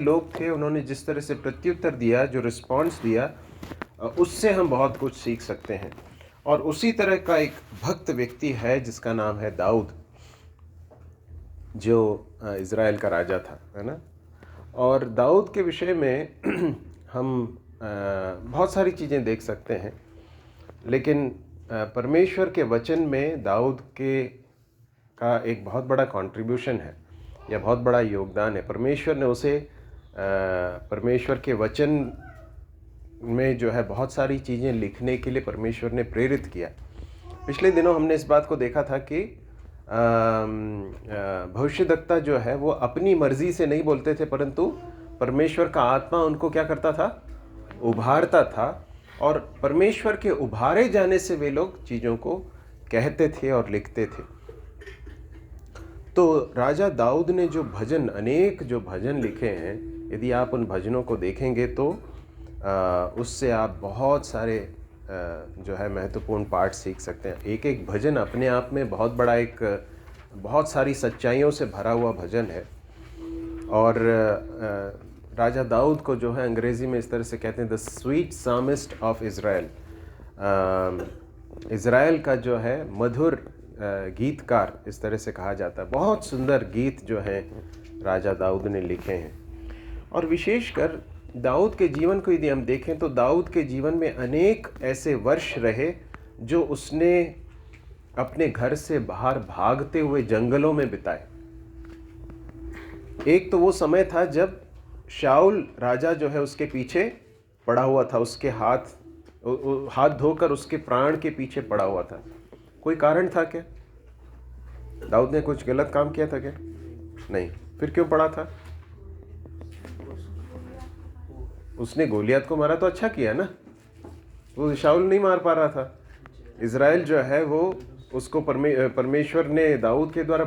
लोग थे, उन्होंने जिस तरह से प्रत्युत्तर दिया, जो रिस्पॉन्स दिया, उससे हम बहुत कुछ सीख सकते हैं। और उसी तरह का एक भक्त व्यक्ति है जिसका नाम है दाऊद, जो इज़राइल का राजा था, है ना। और दाऊद के विषय में हम बहुत सारी चीज़ें देख सकते हैं, लेकिन परमेश्वर के वचन में दाऊद के का एक बहुत बड़ा कंट्रीब्यूशन है या बहुत बड़ा योगदान है। परमेश्वर ने उसे परमेश्वर के वचन में जो है बहुत सारी चीज़ें लिखने के लिए परमेश्वर ने प्रेरित किया। पिछले दिनों हमने इस बात को देखा था कि भविष्यद्वक्ता जो है वो अपनी मर्जी से नहीं बोलते थे, परंतु परमेश्वर का आत्मा उनको क्या करता था, उभारता था, और परमेश्वर के उभारे जाने से वे लोग चीज़ों को कहते थे और लिखते थे। तो राजा दाऊद ने जो भजन, अनेक जो भजन लिखे हैं, यदि आप उन भजनों को देखेंगे तो उससे आप बहुत सारे जो है महत्वपूर्ण पाठ सीख सकते हैं। एक एक भजन अपने आप में बहुत बड़ा, एक बहुत सारी सच्चाइयों से भरा हुआ भजन है। और राजा दाऊद को जो है अंग्रेज़ी में इस तरह से कहते हैं, the sweet psalmist of Israel, Israel का जो है मधुर गीतकार, इस तरह से कहा जाता है। बहुत सुंदर गीत जो हैं राजा दाऊद ने लिखे हैं। और विशेषकर दाऊद के जीवन को यदि हम देखें तो दाऊद के जीवन में अनेक ऐसे वर्ष रहे जो उसने अपने घर से बाहर भागते हुए जंगलों में बिताए। एक तो वो समय था जब शाऊल राजा जो है उसके पीछे पड़ा हुआ था, उसके हाथ धोकर उसके प्राण के पीछे पड़ा हुआ था। कोई कारण था क्या? दाऊद ने कुछ गलत काम किया था क्या? नहीं। फिर क्यों पड़ा था? उसने गोलियत को मारा तो अच्छा किया ना, वो शाऊल नहीं मार पा रहा था। इज़राइल जो है वो उसको परमेश्वर ने दाऊद के द्वारा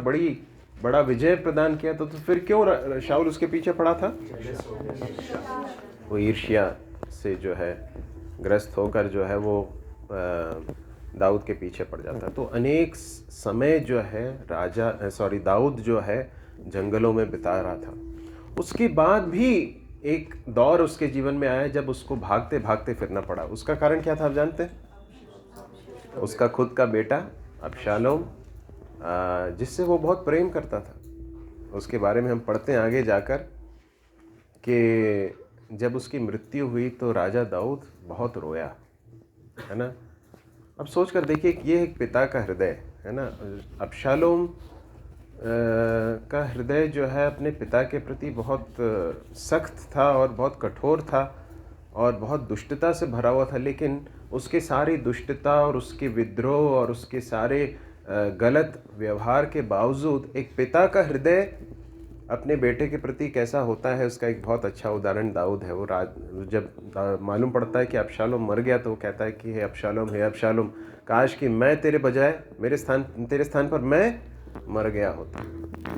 बड़ा विजय प्रदान किया, तो फिर क्यों शाऊल उसके पीछे पड़ा था? वो ईर्ष्या से जो है ग्रस्त होकर जो है वो दाऊद के पीछे पड़ जाता। तो अनेक समय जो है दाऊद जो है जंगलों में बिता रहा था। उसके बाद भी एक दौर उसके जीवन में आया जब उसको भागते भागते फिरना पड़ा। उसका कारण क्या था आप जानते हैं? उसका खुद का बेटा अबशालोम, जिससे वो बहुत प्रेम करता था। उसके बारे में हम पढ़ते हैं आगे जाकर कि जब उसकी मृत्यु हुई तो राजा दाऊद बहुत रोया, है ना। अब सोच कर देखिए कि ये एक पिता का हृदय है ना। अबशालोम का हृदय जो है अपने पिता के प्रति बहुत सख्त था और बहुत कठोर था और बहुत दुष्टता से भरा हुआ था, लेकिन उसके सारी दुष्टता और उसके विद्रोह और उसके सारे गलत व्यवहार के बावजूद एक पिता का हृदय अपने बेटे के प्रति कैसा होता है, उसका एक बहुत अच्छा उदाहरण दाऊद है। वो जब मालूम पड़ता है कि अबशालोम मर गया तो वो कहता है कि हे अबशालोम, काश कि मैं तेरे स्थान पर मैं मर गया होता।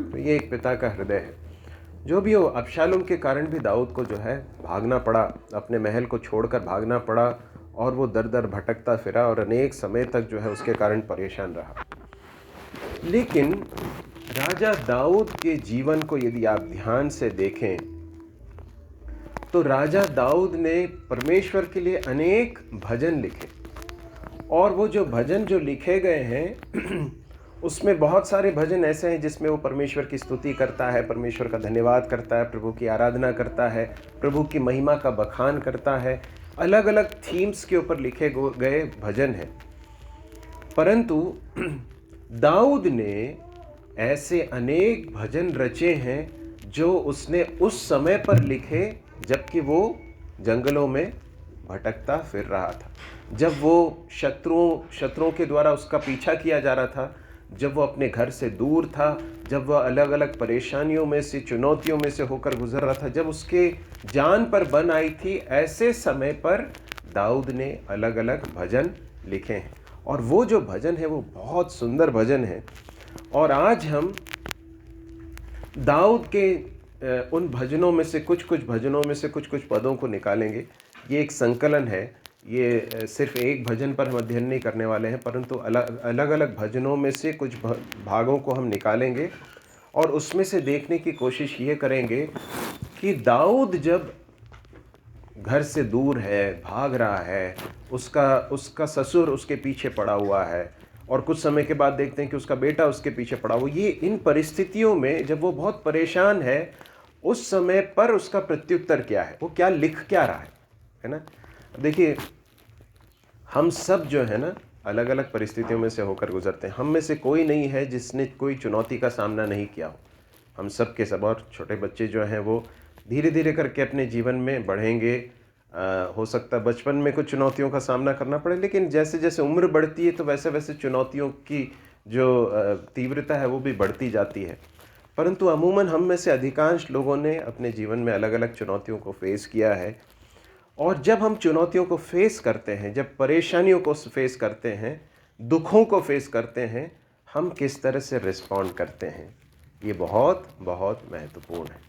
तो ये एक पिता का हृदय है। जो भी हो, अबशालोम के कारण भी दाऊद को जो है भागना पड़ा, अपने महल को छोड़कर भागना पड़ा, और वो दर दर भटकता फिरा और अनेक समय तक जो है उसके कारण परेशान रहा। लेकिन राजा दाऊद के जीवन को यदि आप ध्यान से देखें तो राजा दाऊद ने परमेश्वर के लिए अनेक भजन लिखे, और वो जो भजन जो लिखे गए हैं उसमें बहुत सारे भजन ऐसे हैं जिसमें वो परमेश्वर की स्तुति करता है, परमेश्वर का धन्यवाद करता है, प्रभु की आराधना करता है, प्रभु की महिमा का बखान करता है। अलग अलग थीम्स के ऊपर लिखे गए भजन हैं। परंतु दाऊद ने ऐसे अनेक भजन रचे हैं जो उसने उस समय पर लिखे जबकि वो जंगलों में भटकता फिर रहा था, जब वो शत्रुओं के द्वारा उसका पीछा किया जा रहा था, जब वो अपने घर से दूर था, जब वह अलग अलग परेशानियों में से, चुनौतियों में से होकर गुजर रहा था, जब उसके जान पर बन आई थी, ऐसे समय पर दाऊद ने अलग अलग भजन लिखे हैं। और वो जो भजन है वो बहुत सुंदर भजन है। और आज हम दाऊद के उन भजनों में से कुछ पदों को निकालेंगे। ये एक संकलन है, ये सिर्फ एक भजन पर हम अध्ययन नहीं करने वाले हैं, परंतु अलग अलग भजनों में से कुछ भागों को हम निकालेंगे और उसमें से देखने की कोशिश ये करेंगे कि दाऊद जब घर से दूर है, भाग रहा है, उसका ससुर उसके पीछे पड़ा हुआ है, और कुछ समय के बाद देखते हैं कि उसका बेटा उसके पीछे पड़ा हुआ। ये इन परिस्थितियों में जब वो बहुत परेशान है, उस समय पर उसका प्रत्युत्तर क्या है, वो क्या लिख क्या रहा है ना। देखिए, हम सब जो है ना अलग अलग परिस्थितियों में से होकर गुजरते हैं। हम में से कोई नहीं है जिसने कोई चुनौती का सामना नहीं किया हो। हम सब के सब, और छोटे बच्चे जो हैं वो धीरे धीरे करके अपने जीवन में बढ़ेंगे। हो सकता है बचपन में कुछ चुनौतियों का सामना करना पड़े, लेकिन जैसे जैसे उम्र बढ़ती है तो वैसे वैसे चुनौतियों की जो तीव्रता है वो भी बढ़ती जाती है। परंतु अमूमन हम में से अधिकांश लोगों ने अपने जीवन में अलग अलग चुनौतियों को फेस किया है। और जब हम चुनौतियों को फेस करते हैं, जब परेशानियों को फेस करते हैं, दुखों को फेस करते हैं, हम किस तरह से रिस्पॉन्ड करते हैं, ये बहुत बहुत महत्वपूर्ण है।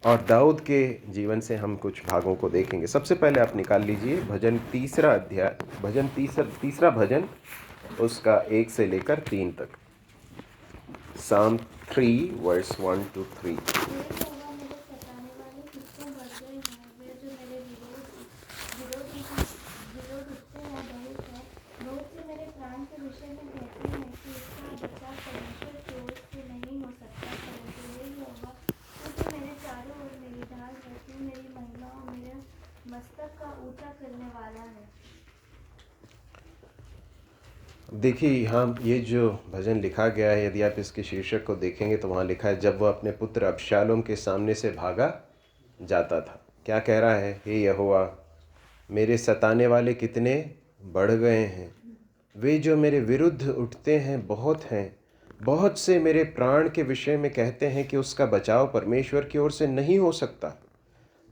और दाऊद के जीवन से हम कुछ भागों को देखेंगे। सबसे पहले आप निकाल लीजिए भजन तीसरा अध्याय, भजन तीसरा भजन, उसका 1 से लेकर 3 तक। Psalm 3 verse 1 to 3। देखिए, यहाँ ये जो भजन लिखा गया है, यदि आप इसके शीर्षक को देखेंगे तो वहाँ लिखा है, जब वह अपने पुत्र अबशालोम के सामने से भागा जाता था। क्या कह रहा है? हे यहोवा, मेरे सताने वाले कितने बढ़ गए हैं, वे जो मेरे विरुद्ध उठते हैं बहुत हैं। बहुत से मेरे प्राण के विषय में कहते हैं कि उसका बचाव परमेश्वर की ओर से नहीं हो सकता।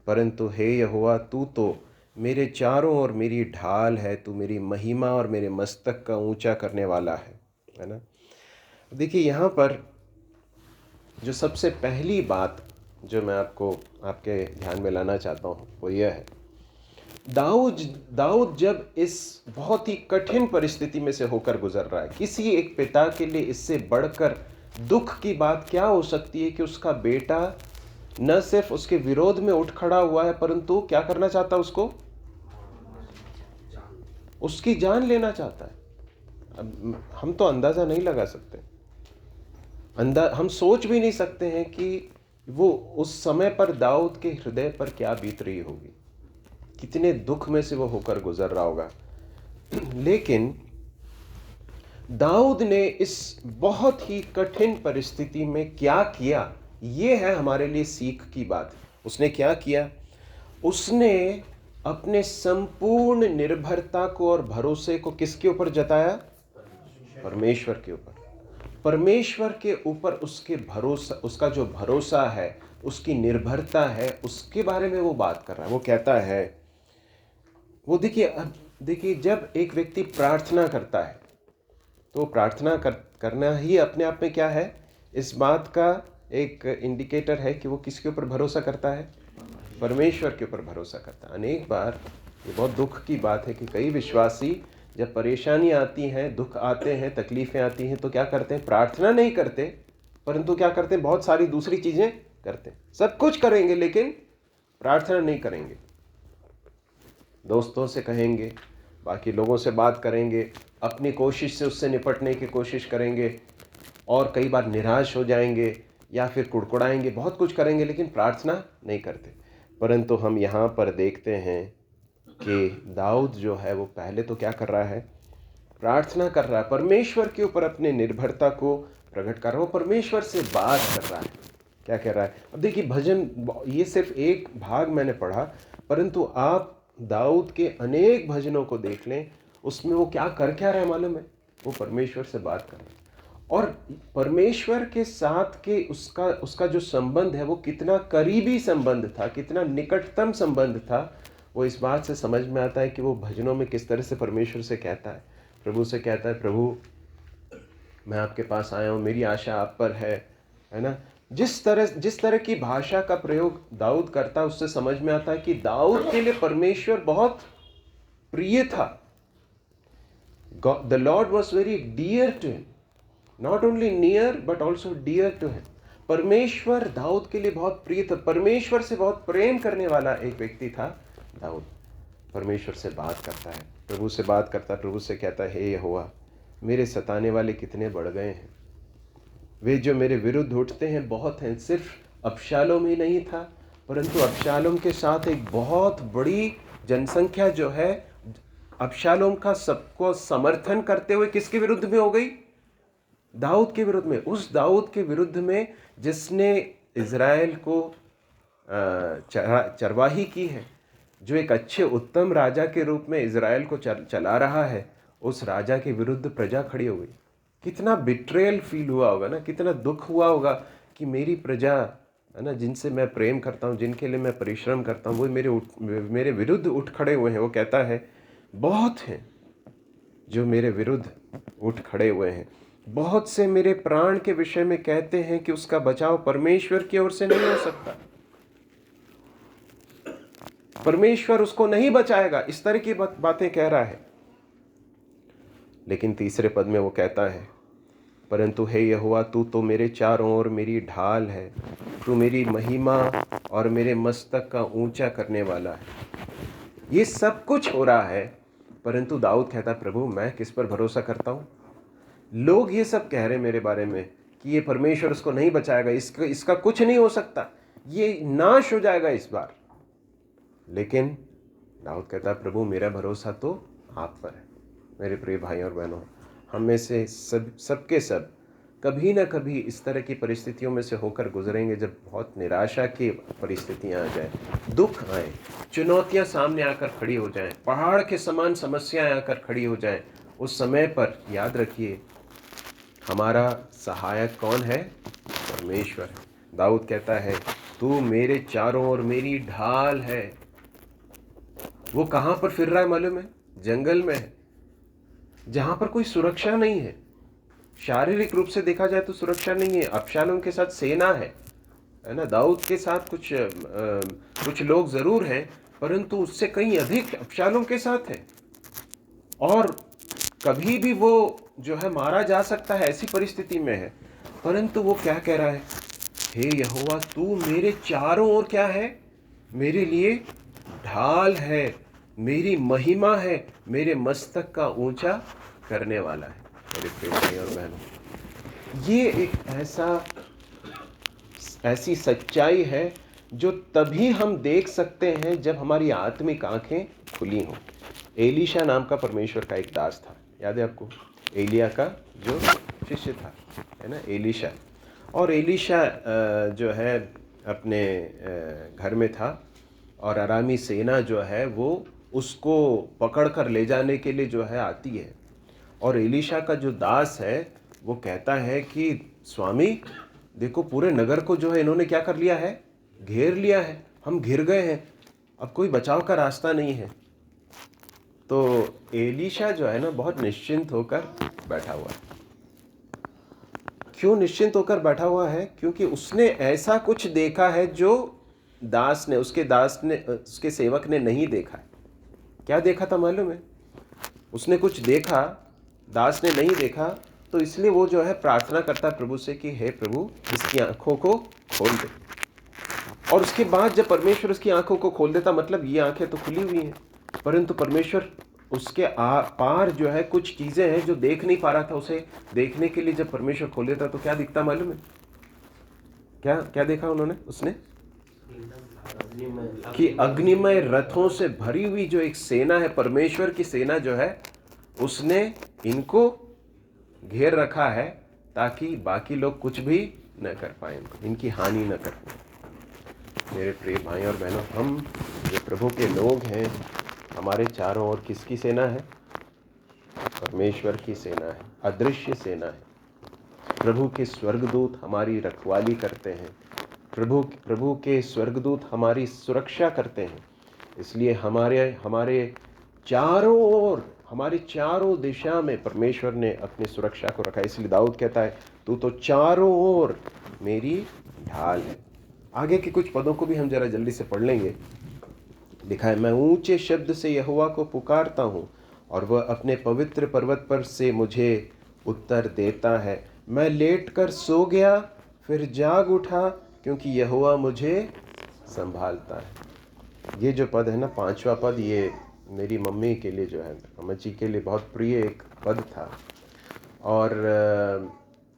परंतु हे यहोवा, तू तो मेरे चारों ओर मेरी ढाल है, तू मेरी महिमा और मेरे मस्तक का ऊंचा करने वाला है ना। देखिए, यहाँ पर जो सबसे पहली बात जो मैं आपके ध्यान में लाना चाहता हूँ वो यह है, दाऊद जब इस बहुत ही कठिन परिस्थिति में से होकर गुजर रहा है, किसी एक पिता के लिए इससे बढ़कर दुख की बात क्या हो सकती है कि उसका बेटा न सिर्फ उसके विरोध में उठ खड़ा हुआ है, परंतु क्या करना चाहता है, उसकी जान लेना चाहता है। अब हम तो अंदाजा नहीं लगा सकते, हम सोच भी नहीं सकते हैं कि वो उस समय पर दाऊद के हृदय पर क्या बीत रही होगी, कितने दुख में से वो होकर गुजर रहा होगा। लेकिन दाऊद ने इस बहुत ही कठिन परिस्थिति में क्या किया, ये है हमारे लिए सीख की बात। उसने क्या किया? उसने अपने संपूर्ण निर्भरता को और भरोसे को किसके ऊपर जताया? परमेश्वर के ऊपर। परमेश्वर के ऊपर उसके भरोसा, उसका जो भरोसा है, उसकी निर्भरता है, उसके बारे में वो बात कर रहा है। वो कहता है, वो देखिए जब एक व्यक्ति प्रार्थना करता है तो प्रार्थना करना ही अपने आप में क्या है, इस बात का एक इंडिकेटर है कि वो किसके ऊपर भरोसा करता है? परमेश्वर के ऊपर भरोसा करता है। अनेक बार ये बहुत दुख की बात है कि कई विश्वासी जब परेशानी आती हैं, दुख आते हैं, तकलीफ़ें आती हैं, तो क्या करते हैं? प्रार्थना नहीं करते, परंतु क्या करते हैं? बहुत सारी दूसरी चीज़ें करते हैं। सब कुछ करेंगे लेकिन प्रार्थना नहीं करेंगे। दोस्तों से कहेंगे, बाकी लोगों से बात करेंगे, अपनी कोशिश से उससे निपटने की कोशिश करेंगे, और कई बार निराश हो जाएंगे या फिर कुड़कुड़ाएंगे, बहुत कुछ करेंगे लेकिन प्रार्थना नहीं करते। परंतु हम यहाँ पर देखते हैं कि दाऊद जो है वो पहले तो क्या कर रहा है? प्रार्थना कर रहा है, परमेश्वर के ऊपर अपने निर्भरता को प्रकट कर रहा है, वो परमेश्वर से बात कर रहा है। क्या कह रहा है? अब देखिए, भजन, ये सिर्फ एक भाग मैंने पढ़ा, परंतु आप दाऊद के अनेक भजनों को देख लें, उसमें वो क्या रहा है मालूम है? वो परमेश्वर से बात कर रहा है। और परमेश्वर के साथ के उसका जो संबंध है वो कितना करीबी संबंध था, कितना निकटतम संबंध था, वो इस बात से समझ में आता है कि वो भजनों में किस तरह से परमेश्वर से कहता है, प्रभु से कहता है, प्रभु मैं आपके पास आया हूँ, मेरी आशा आप पर है ना। जिस तरह की भाषा का प्रयोग दाऊद करता है, उससे समझ में आता है कि दाऊद के लिए परमेश्वर बहुत प्रिय था। The Lord was very dear to him, not only near but also dear to him। परमेश्वर दाऊद के लिए बहुत प्रिय था, परमेश्वर से बहुत प्रेम करने वाला एक व्यक्ति था दाऊद। परमेश्वर से बात करता है, प्रभु से बात करता है, प्रभु से कहता है, हे यहोवा, मेरे सताने वाले कितने बढ़ गए हैं, वे जो मेरे विरुद्ध उठते हैं बहुत हैं। सिर्फ अबशालोम ही नहीं था, परंतु अबशालोम के साथ एक बहुत बड़ी जनसंख्या जो है अबशालोम का सबको समर्थन करते हुए किसके विरुद्ध में हो गई? दाऊद के विरुद्ध में। उस दाऊद के विरुद्ध में जिसने इज़राइल को चरवाही की है, जो एक अच्छे उत्तम राजा के रूप में इज़राइल को चला रहा है, उस राजा के विरुद्ध प्रजा खड़ी हो गई। कितना बिट्रेयल फील हुआ होगा ना, कितना दुख हुआ होगा कि मेरी प्रजा है ना, जिनसे मैं प्रेम करता हूँ, जिनके लिए मैं परिश्रम करता हूँ, वो मेरे विरुद्ध उठ खड़े हुए हैं। वो कहता है बहुत हैं जो मेरे विरुद्ध उठ खड़े हुए हैं, बहुत से मेरे प्राण के विषय में कहते हैं कि उसका बचाव परमेश्वर की ओर से नहीं हो सकता, परमेश्वर उसको नहीं बचाएगा, इस तरह की बातें कह रहा है। लेकिन तीसरे पद में वो कहता है, परंतु हे यहोवा, तू तो मेरे चारों ओर मेरी ढाल है, तू मेरी महिमा और मेरे मस्तक का ऊंचा करने वाला है। ये सब कुछ हो रहा है, परंतु दाऊद कहता, प्रभु मैं किस पर भरोसा करता हूँ? लोग ये सब कह रहे मेरे बारे में कि ये परमेश्वर उसको नहीं बचाएगा, इसका कुछ नहीं हो सकता, ये नाश हो जाएगा इस बार। लेकिन दाऊद कहता, प्रभु मेरा भरोसा तो आप पर है। मेरे प्रिय भाई और बहनों, हम में से सबके सब कभी ना कभी इस तरह की परिस्थितियों में से होकर गुजरेंगे, जब बहुत निराशा की परिस्थितियां आ जाए, दुख आए, चुनौतियां सामने आकर खड़ी हो जाएं, पहाड़ के समान समस्याएं आकर खड़ी हो जाएं। उस समय पर याद रखिए, हमारा सहायक कौन है? परमेश्वर। दाऊद कहता है, तू मेरे चारों ओर मेरी ढाल है। वो कहाँ पर फिर रहा है मालूम है? जंगल में है, जहाँ पर कोई सुरक्षा नहीं है। शारीरिक रूप से देखा जाए तो सुरक्षा नहीं है। अबशालोम के साथ सेना है ना, दाऊद के साथ कुछ लोग जरूर हैं, परंतु उससे कहीं अधिक अबशालोम के साथ है, और कभी भी वो जो है मारा जा सकता है, ऐसी परिस्थिति में है। परंतु वो क्या कह रहा है? हे यहोवा, तू मेरे चारों ओर क्या है? मेरे लिए ढाल है, मेरी महिमा है, मेरे मस्तक का ऊंचा करने वाला है। मेरे प्रिय भाई और बहनों, ये एक ऐसी सच्चाई है जो तभी हम देख सकते हैं जब हमारी आत्मिक आंखें खुली हों। एलीशा नाम का परमेश्वर का एक दास था, याद है आपको? एलिया का जो शिष्य था, है ना, एलीशा। और एलीशा जो है अपने घर में था, और अरामी सेना जो है वो उसको पकड़ कर ले जाने के लिए जो है आती है। और एलीशा का जो दास है वो कहता है कि स्वामी देखो, पूरे नगर को जो है इन्होंने क्या कर लिया है? घेर लिया है, हम घिर गए हैं, अब कोई बचाव का रास्ता नहीं है। तो एलीशा जो है ना, बहुत निश्चिंत होकर बैठा हुआ है। क्यों निश्चिंत होकर बैठा हुआ है? क्योंकि उसने ऐसा कुछ देखा है जो उसके सेवक ने नहीं देखा है। क्या देखा था मालूम है? उसने कुछ देखा, दास ने नहीं देखा, तो इसलिए वो जो है प्रार्थना करता है प्रभु से कि हे प्रभु, इसकी आंखों को खोल दे। और उसके बाद जब परमेश्वर उसकी आंखों को खोल देता, मतलब ये आंखें तो खुली हुई हैं, परंतु परमेश्वर उसके पार जो है कुछ चीजें हैं जो देख नहीं पा रहा था, उसे देखने के लिए जब परमेश्वर खोल देता तो क्या दिखता मालूम है? क्या देखा उसने? कि अग्निमय रथों से भरी हुई जो एक सेना है, परमेश्वर की सेना जो है, उसने इनको घेर रखा है ताकि बाकी लोग कुछ भी न कर पाए, इनकी हानि न कर पाए। मेरे प्रिय भाई और बहनों, हम जो प्रभु के लोग हैं, हमारे चारों ओर किसकी सेना है? परमेश्वर की सेना है, अदृश्य सेना है। प्रभु के स्वर्गदूत हमारी रखवाली करते हैं, प्रभु के स्वर्गदूत हमारी सुरक्षा करते हैं। इसलिए हमारे चारों ओर, हमारे चारों दिशा में परमेश्वर ने अपनी सुरक्षा को रखा है। इसलिए दाऊद कहता है, तू तो चारों ओर मेरी ढाल है। आगे के कुछ पदों को भी हम जरा जल्दी से पढ़ लेंगे। लिखा है, मैं ऊंचे शब्द से यहोवा को पुकारता हूँ और वह अपने पवित्र पर्वत पर से मुझे उत्तर देता है। मैं लेटकर सो गया फिर जाग उठा क्योंकि यहोवा मुझे संभालता है। ये जो पद है ना, पांचवा पद, ये मेरी मम्मी के लिए जो है, अम्मा जी के लिए बहुत प्रिय एक पद था। और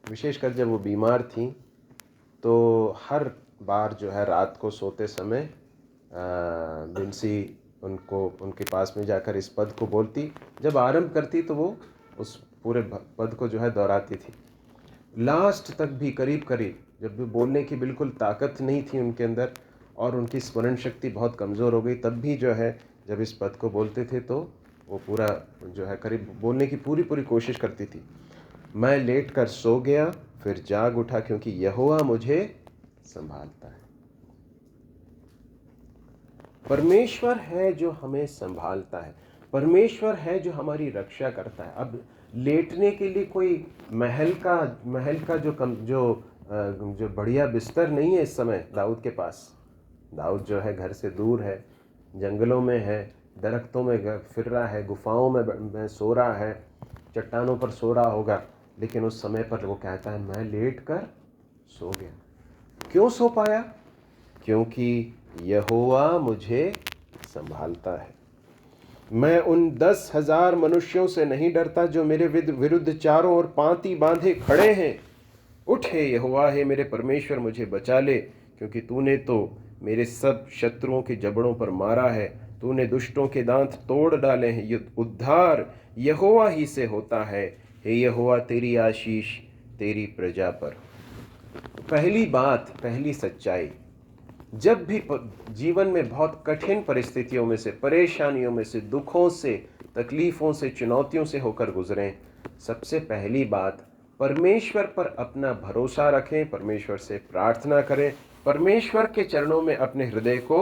विशेषकर जब वो बीमार थी तो हर बार जो है रात को सोते समय बिन्सी उनको उनके पास में जाकर इस पद को बोलती। जब आरंभ करती तो वो उस पूरे पद को जो है दोहराती थी लास्ट तक भी। करीब करीब जब भी बोलने की बिल्कुल ताकत नहीं थी उनके अंदर और उनकी स्मरण शक्ति बहुत कमज़ोर हो गई, तब भी जो है जब इस पद को बोलते थे तो वो पूरा जो है करीब बोलने की पूरी कोशिश करती थी। मैं लेट कर सो गया फिर जाग उठा क्योंकि यहोवा मुझे संभालता है। परमेश्वर है जो हमें संभालता है, परमेश्वर है जो हमारी रक्षा करता है। अब लेटने के लिए कोई महल का जो बढ़िया बिस्तर नहीं है इस समय दाऊद के पास। दाऊद जो है घर से दूर है, जंगलों में है, दरख्तों में फिर रहा है, गुफाओं में सो रहा है, चट्टानों पर सो रहा होगा। लेकिन उस समय पर वो कहता है मैं लेट कर सो गया। क्यों सो पाया? क्योंकि यहोवा मुझे संभालता है। मैं उन 10,000 मनुष्यों से नहीं डरता जो मेरे विरुद्ध चारों ओर पांति बांधे खड़े हैं। उठ हे यहोवा, हे मेरे परमेश्वर, मुझे बचा ले, क्योंकि तूने तो मेरे सब शत्रुओं के जबड़ों पर मारा है। तूने दुष्टों के दांत तोड़ डाले हैं। युद्ध उद्धार यहोवा ही से होता है। हे यहोवा, तेरी आशीष तेरी प्रजा पर। पहली बात, पहली सच्चाई, जब भी जीवन में बहुत कठिन परिस्थितियों में से, परेशानियों में से, दुखों से, तकलीफ़ों से, चुनौतियों से होकर गुजरें, सबसे पहली बात परमेश्वर पर अपना भरोसा रखें, परमेश्वर से प्रार्थना करें, परमेश्वर के चरणों में अपने हृदय को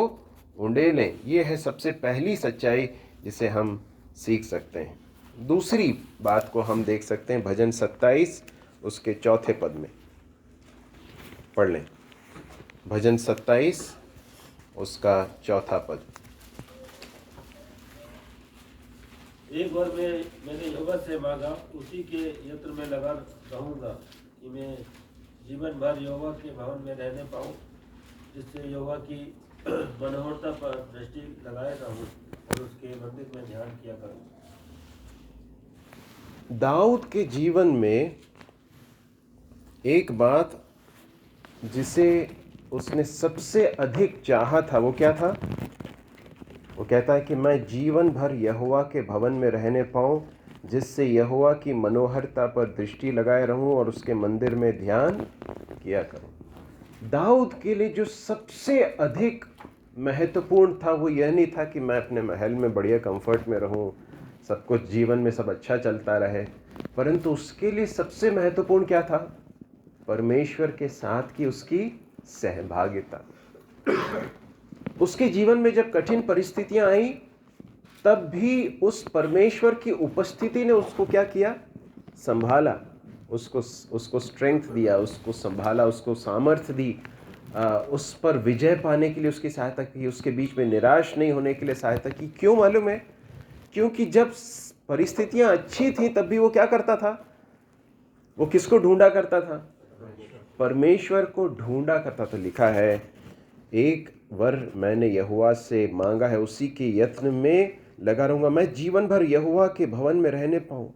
उंडेलें। ये है सबसे पहली सच्चाई जिसे हम सीख सकते हैं। दूसरी बात को हम देख सकते हैं भजन 27 उसके चौथे पद में। पढ़ लें भजन 27 उसका चौथा पद। एक बार मैंने यहोवा से मांगा, उसी के यत्र में लगा रहूंगा कि मैं जीवन भर यहोवा के भवन में रहने पाऊं, जिससे यहोवा की मनोहरता पर दृष्टि लगाए रहूं और उसके मंदिर में ध्यान किया करूं। दाऊद के जीवन में एक बात जिसे उसने सबसे अधिक चाहा था, वो क्या था? वो कहता है कि मैं जीवन भर यहोवा के भवन में रहने पाऊं, जिससे यहोवा की मनोहरता पर दृष्टि लगाए रहूं और उसके मंदिर में ध्यान किया करूं। दाऊद के लिए जो सबसे अधिक महत्वपूर्ण था वो यह नहीं था कि मैं अपने महल में बढ़िया कंफर्ट में रहूं, सब कुछ जीवन में सब अच्छा चलता रहे, परंतु उसके लिए सबसे महत्वपूर्ण क्या था? परमेश्वर के साथ की उसकी सहभागिता। उसके जीवन में जब कठिन परिस्थितियां आई, तब भी उस परमेश्वर की उपस्थिति ने उसको क्या किया? संभाला, उसको स्ट्रेंथ दिया, उसको संभाला, उसको सामर्थ्य दी, उस पर विजय पाने के लिए उसकी सहायता की, उसके बीच में निराश नहीं होने के लिए सहायता की। क्यों मालूम है? क्योंकि जब परिस्थितियां अच्छी थी तब भी वो क्या करता था? वो किसको ढूंढा करता था? परमेश्वर को ढूंढा करता था। लिखा है, एक वर मैंने यहोवा से मांगा है, उसी के यत्न में लगा रहूंगा, मैं जीवन भर यहोवा के भवन में रहने पाऊं।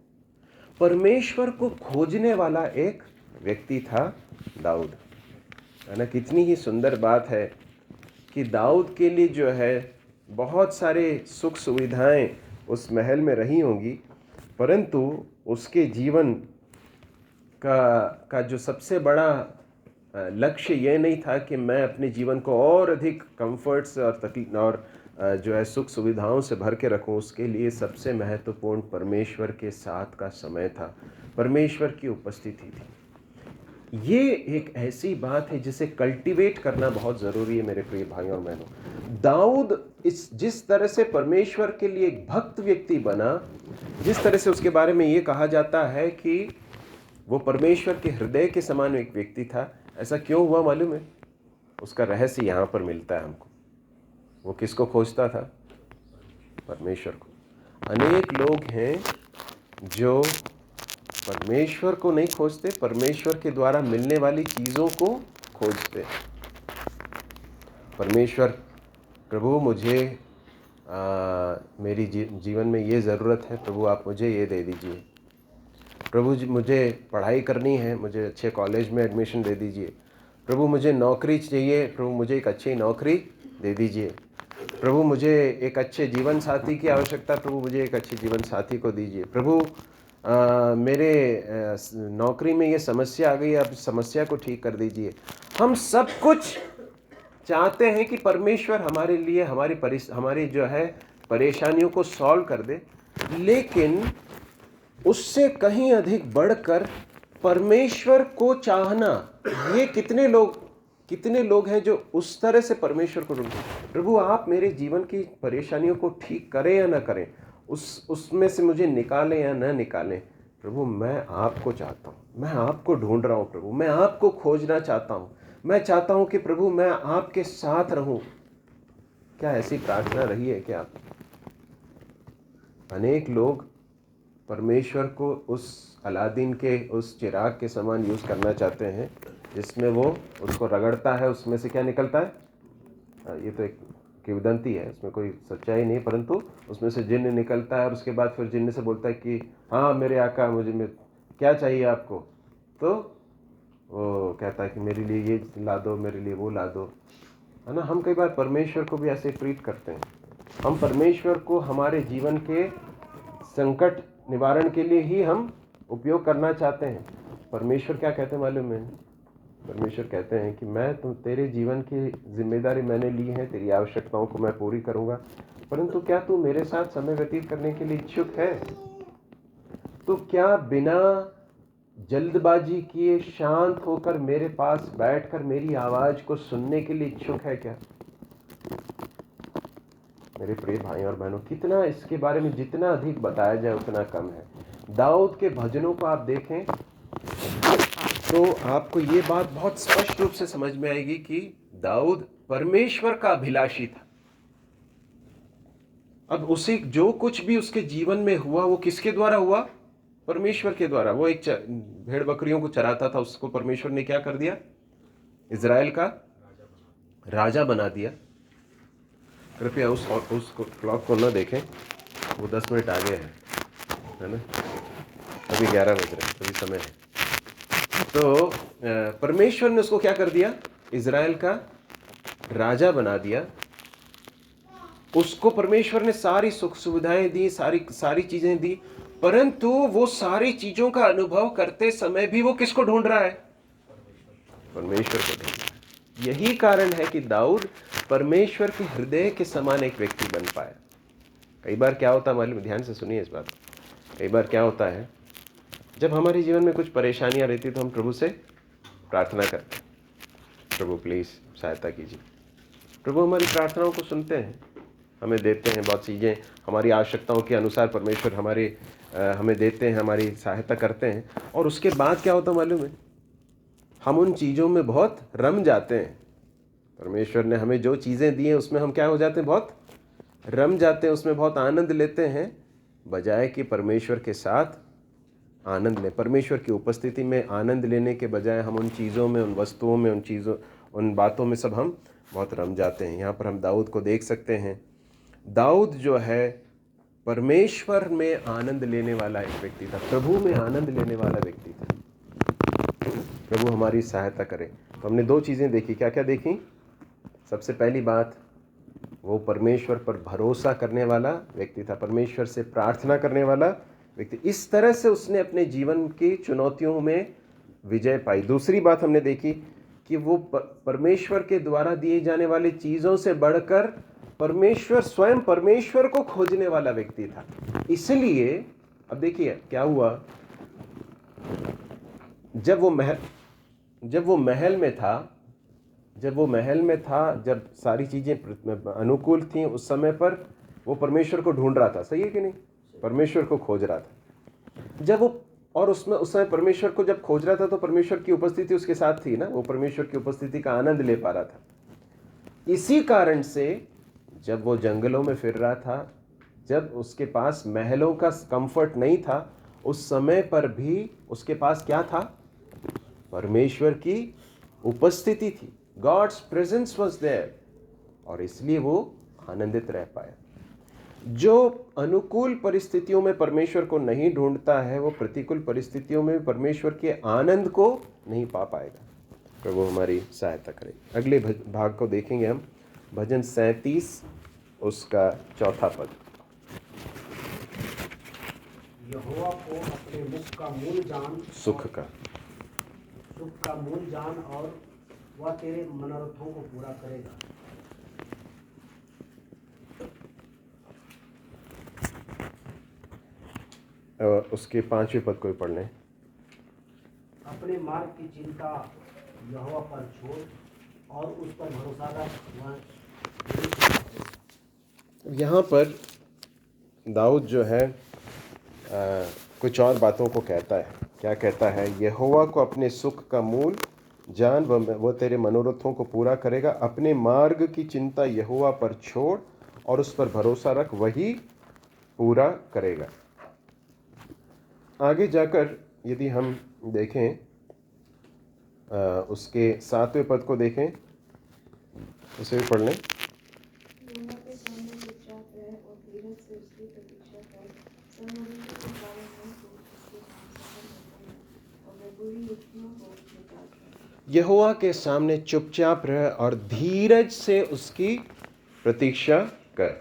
परमेश्वर को खोजने वाला एक व्यक्ति था दाऊद, है ना? कितनी ही सुंदर बात है कि दाऊद के लिए जो है बहुत सारे सुख सुविधाएं उस महल में रही होंगी, परंतु उसके जीवन का जो सबसे बड़ा लक्ष्य ये नहीं था कि मैं अपने जीवन को और अधिक कंफर्ट्स और तकलीफ और जो है सुख सुविधाओं से भर के रखूं। उसके लिए सबसे महत्वपूर्ण परमेश्वर के साथ का समय था, परमेश्वर की उपस्थिति थी। ये एक ऐसी बात है जिसे कल्टीवेट करना बहुत ज़रूरी है मेरे प्रिय भाइयों और बहनों। दाऊद जिस तरह से परमेश्वर के लिए एक भक्त व्यक्ति बना, जिस तरह से उसके बारे में ये कहा जाता है कि वो परमेश्वर के हृदय के समान एक व्यक्ति था, ऐसा क्यों हुआ मालूम है? उसका रहस्य यहाँ पर मिलता है हमको। वो किसको खोजता था? परमेश्वर को। अनेक लोग हैं जो परमेश्वर को नहीं खोजते, परमेश्वर के द्वारा मिलने वाली चीज़ों को खोजते। परमेश्वर, प्रभु मुझे मेरी जीवन में ये ज़रूरत है, प्रभु आप मुझे ये दे दीजिए। प्रभु जी मुझे पढ़ाई करनी है, मुझे अच्छे कॉलेज में एडमिशन दे दीजिए। प्रभु मुझे नौकरी चाहिए, प्रभु मुझे एक अच्छी नौकरी दे दीजिए। प्रभु मुझे एक अच्छे जीवन साथी की आवश्यकता, प्रभु मुझे एक अच्छे जीवन साथी को दीजिए। प्रभु मेरे नौकरी में ये समस्या आ गई, अब समस्या को ठीक कर दीजिए। हम सब कुछ चाहते हैं कि परमेश्वर हमारे लिए हमारी जो है परेशानियों को सॉल्व कर दे, लेकिन उससे कहीं अधिक बढ़कर परमेश्वर को चाहना, ये कितने लोग हैं जो उस तरह से परमेश्वर को ढूंढते हैं। प्रभु आप मेरे जीवन की परेशानियों को ठीक करें या ना करें, उसमें से मुझे निकालें या ना निकालें, प्रभु मैं आपको चाहता हूँ, मैं आपको ढूंढ रहा हूँ। प्रभु मैं आपको खोजना चाहता हूँ, मैं चाहता हूँ कि प्रभु मैं आपके साथ रहूँ। क्या ऐसी प्रार्थना रही है क्या? अनेक लोग परमेश्वर को उस अलादीन के उस चिराग के समान यूज़ करना चाहते हैं, जिसमें वो उसको रगड़ता है, उसमें से क्या निकलता है? ये तो एक किंवदंती है, उसमें कोई सच्चाई नहीं, परंतु उसमें से जिन्न निकलता है और उसके बाद फिर जिन्न से बोलता है कि हाँ मेरे आका मुझे क्या चाहिए आपको? तो वो कहता है कि मेरे लिए ये ला दो, मेरे लिए वो ला दो, है ना। हम कई बार परमेश्वर को भी ऐसे ट्रीट करते हैं। हम परमेश्वर को हमारे जीवन के संकट निवारण के लिए ही हम उपयोग करना चाहते हैं। परमेश्वर क्या कहते हैं मालूम है? परमेश्वर कहते हैं कि मैं तेरे जीवन की जिम्मेदारी मैंने ली है, तेरी आवश्यकताओं को मैं पूरी करूंगा, परंतु क्या तू मेरे साथ समय व्यतीत करने के लिए इच्छुक है? तो क्या बिना जल्दबाजी किए शांत होकर मेरे पास बैठकर मेरी आवाज को सुनने के लिए इच्छुक है क्या? मेरे प्रिय भाई और बहनों, कितना इसके बारे में जितना अधिक बताया जाए उतना कम है। दाऊद के भजनों को आप देखें तो आपको ये बात बहुत स्पष्ट रूप से समझ में आएगी कि दाऊद परमेश्वर का अभिलाषी था। अब उसे जो कुछ भी उसके जीवन में हुआ वो किसके द्वारा हुआ? परमेश्वर के द्वारा। वो एक भेड़ बकरियों को चराता था, उसको परमेश्वर ने क्या कर दिया? इजराइल का राजा बना दिया। कृपया उस क्लॉक को न देखें, वो 10 मिनट आगे है ना। अभी 11 बज रहे हैं, अभी समय है। तो परमेश्वर ने उसको क्या कर दिया? इजराइल का राजा बना दिया। उसको परमेश्वर ने सारी सुख सुविधाएं दी, सारी चीजें दी, परंतु वो सारी चीजों का अनुभव करते समय भी वो किसको ढूंढ रहा है? परमेश्वर को ढूंढ रहा है। यही कारण है कि दाऊद परमेश्वर के हृदय के समान एक व्यक्ति बन पाया। कई बार क्या होता है मालूम? ध्यान से सुनिए इस बात। कई बार क्या होता है, जब हमारे जीवन में कुछ परेशानियां रहती तो हम प्रभु से प्रार्थना करते हैं, प्रभु प्लीज सहायता कीजिए। प्रभु हमारी प्रार्थनाओं को सुनते हैं, हमें देते हैं बहुत चीज़ें, हमारी आवश्यकताओं के अनुसार परमेश्वर हमें देते हैं, हमारी सहायता करते हैं। और उसके बाद क्या होता मालूम है? हम उन चीज़ों में बहुत रम जाते हैं। परमेश्वर ने हमें जो चीज़ें दी हैं उसमें हम क्या हो जाते हैं? बहुत रम जाते हैं, उसमें बहुत आनंद लेते हैं, बजाय कि परमेश्वर के साथ आनंद लें। परमेश्वर की उपस्थिति में आनंद लेने के बजाय हम उन चीज़ों में, उन वस्तुओं में, उन बातों में सब हम बहुत रम जाते हैं। यहाँ पर हम दाऊद को देख सकते हैं। दाऊद जो है परमेश्वर में आनंद लेने वाला एक व्यक्ति था, प्रभु में आनंद लेने वाला व्यक्ति था। प्रभु हमारी सहायता करे। तो हमने 2 चीज़ें देखी। क्या क्या देखी? सबसे पहली बात, वो परमेश्वर पर भरोसा करने वाला व्यक्ति था, परमेश्वर से प्रार्थना करने वाला व्यक्ति। इस तरह से उसने अपने जीवन की चुनौतियों में विजय पाई। दूसरी बात हमने देखी कि वो परमेश्वर के द्वारा दिए जाने वाली चीज़ों से बढ़कर स्वयं परमेश्वर को खोजने वाला व्यक्ति था। इसलिए अब देखिए क्या हुआ, जब वो महल में था, जब सारी चीज़ें अनुकूल थीं, उस समय पर वो परमेश्वर को ढूंढ रहा था। सही है कि नहीं? परमेश्वर को खोज रहा था। जब वो और उस समय परमेश्वर को जब खोज रहा था तो परमेश्वर की उपस्थिति उसके साथ थी ना, वो परमेश्वर की उपस्थिति का आनंद ले पा रहा था। इसी कारण से जब वो जंगलों में फिर रहा था, जब उसके पास महलों का कंफर्ट नहीं था, उस समय पर भी उसके पास क्या था? परमेश्वर की उपस्थिति थी। गॉड्स प्रेजेंस वाज देयर, और इसलिए वो आनंदित रह पाया। जो अनुकूल परिस्थितियों में परमेश्वर को नहीं ढूंढता है, वो प्रतिकूल परिस्थितियों में परमेश्वर के आनंद को नहीं पा पाएगा। प्रभु हमारी सहायता करे। अगले भाग को देखेंगे हम, भजन 37 उसका 4था पद। यहोवा को अपने मुख का मूल जान, सुख का मूल जान, और वह तेरे मनोरथों को पूरा करेगा। उसके 5वें पद को पढ़ लें। अपने मार्ग की चिंता यहोवा पर छोड़ और उस पर भरोसा रख, वह यहाँ पर दाऊद जो है कुछ और बातों को कहता है। क्या कहता है? यहोवा को अपने सुख का मूल जान, वो तेरे मनोरथों को पूरा करेगा। अपने मार्ग की चिंता यहोवा पर छोड़ और उस पर भरोसा रख, वही पूरा करेगा। आगे जाकर यदि हम देखें, उसके 7वें पद को देखें, उसे भी पढ़ लें। यहोवा के सामने चुपचाप रह और धीरज से उसकी प्रतीक्षा कर।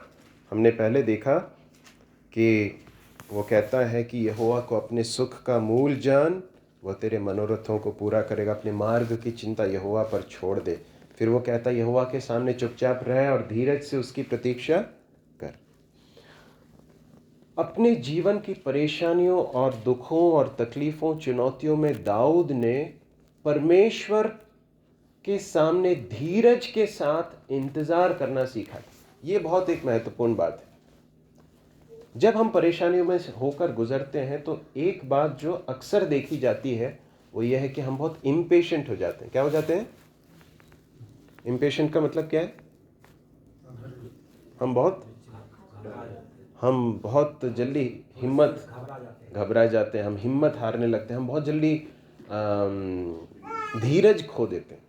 हमने पहले देखा कि वो कहता है कि यहोवा को अपने सुख का मूल जान, वह तेरे मनोरथों को पूरा करेगा। अपने मार्ग की चिंता यहोवा पर छोड़ दे। फिर वो कहता है यहोवा के सामने चुपचाप रह और धीरज से उसकी प्रतीक्षा कर। अपने जीवन की परेशानियों और दुखों और तकलीफों, चुनौतियों में दाऊद ने परमेश्वर के सामने धीरज के साथ इंतजार करना सीखा। ये बहुत एक महत्वपूर्ण बात है। जब हम परेशानियों में होकर गुजरते हैं तो एक बात जो अक्सर देखी जाती है वो यह है कि हम बहुत इम्पेशेंट हो जाते हैं। क्या हो जाते हैं? इम्पेशेंट का मतलब क्या है? हम बहुत जल्दी घबरा जाते हैं, हम हिम्मत हारने लगते हैं, हम बहुत जल्दी धीरज खो देते हैं।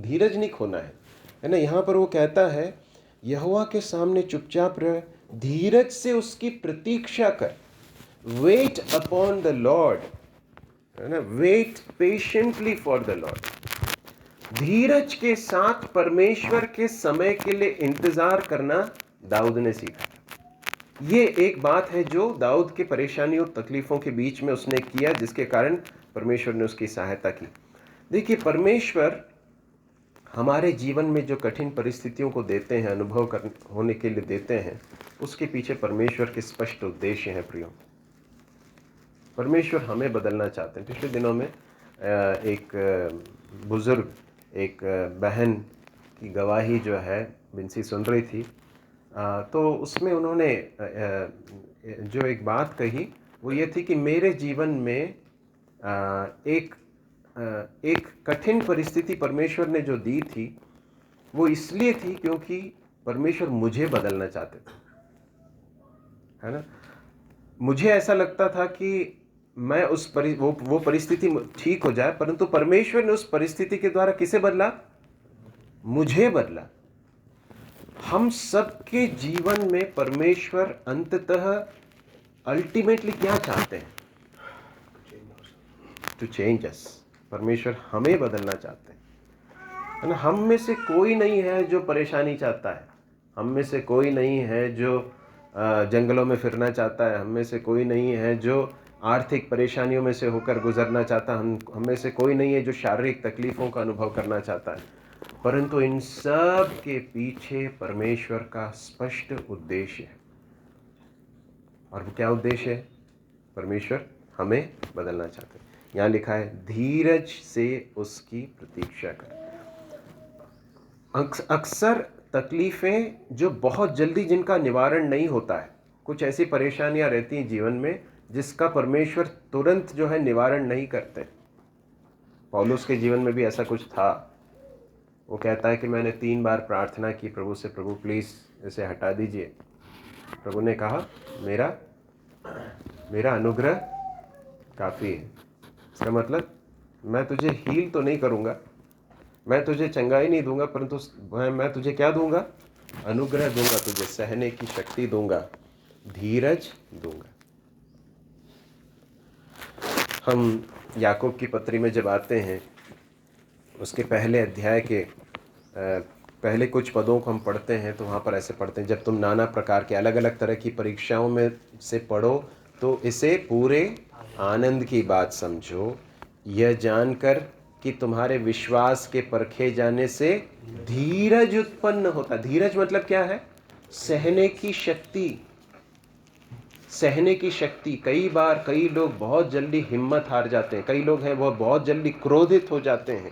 धीरज नहीं खोना है ना। यहाँ पर वो कहता है यहोवा के सामने चुपचाप रह, धीरज से उसकी प्रतीक्षा कर। वेट अपॉन द लॉर्ड, है ना। Wait patiently for the lord. धीरज के साथ परमेश्वर के समय के लिए इंतजार करना दाऊद ने सीखा। ये एक बात है जो दाऊद के परेशानियों तकलीफों के बीच में उसने किया, जिसके कारण परमेश्वर ने उसकी सहायता की। देखिए, परमेश्वर हमारे जीवन में जो कठिन परिस्थितियों को देते हैं, अनुभव होने के लिए देते हैं, उसके पीछे परमेश्वर के स्पष्ट उद्देश्य हैं। प्रियो, परमेश्वर हमें बदलना चाहते हैं। पिछले दिनों में एक बुजुर्ग, एक बहन की गवाही जो है बिंसी सुन रही थी, तो उसमें उन्होंने जो एक बात कही वो ये थी कि मेरे जीवन में एक कठिन परिस्थिति परमेश्वर ने जो दी थी वो इसलिए थी क्योंकि परमेश्वर मुझे बदलना चाहते थे, है ना। मुझे ऐसा लगता था कि मैं वो परिस्थिति ठीक हो जाए, परंतु परमेश्वर ने उस परिस्थिति के द्वारा किसे बदला? मुझे बदला। हम सबके जीवन में परमेश्वर अंततः अल्टीमेटली क्या चाहते हैं? टू चेंज अस। परमेश्वर हमें बदलना चाहते हैं, है ना। हम में से कोई नहीं है जो परेशानी चाहता है। हम में से कोई नहीं है जो जंगलों में फिरना चाहता है। हम में से कोई नहीं है जो आर्थिक परेशानियों में से होकर गुजरना चाहता। हम में से कोई नहीं है जो शारीरिक तकलीफ़ों का अनुभव करना चाहता है। परंतु इन सब के पीछे परमेश्वर का स्पष्ट उद्देश्य है। और वो क्या उद्देश्य है? परमेश्वर हमें बदलना चाहते हैं। यहाँ लिखा है धीरज से उसकी प्रतीक्षा कर। अक्सर तकलीफ़ें जो बहुत जल्दी जिनका निवारण नहीं होता है, कुछ ऐसी परेशानियां रहती हैं जीवन में जिसका परमेश्वर तुरंत जो है निवारण नहीं करते। पौलुस के जीवन में भी ऐसा कुछ था। वो कहता है कि मैंने 3 बार प्रार्थना की प्रभु से, प्रभु प्लीज़ इसे हटा दीजिए। प्रभु ने कहा मेरा मेरा अनुग्रह काफ़ी है। इसका मतलब मैं तुझे हील तो नहीं करूँगा, मैं तुझे चंगाई नहीं दूंगा, परंतु मैं तुझे क्या दूंगा? अनुग्रह दूंगा, तुझे सहने की शक्ति दूंगा, धीरज दूंगा। हम याकूब की पत्री में जब आते हैं, उसके पहले अध्याय के पहले कुछ पदों को हम पढ़ते हैं, तो वहाँ पर ऐसे पढ़ते हैं, जब तुम नाना प्रकार के अलग अलग तरह की परीक्षाओं में से पढ़ो तो इसे पूरे आनंद की बात समझो, यह जानकर कि तुम्हारे विश्वास के परखे जाने से धीरज उत्पन्न होता। धीरज मतलब क्या है? सहने की शक्ति। सहने की शक्ति। कई बार कई लोग बहुत जल्दी हिम्मत हार जाते हैं, कई लोग हैं वो बहुत जल्दी क्रोधित हो जाते हैं।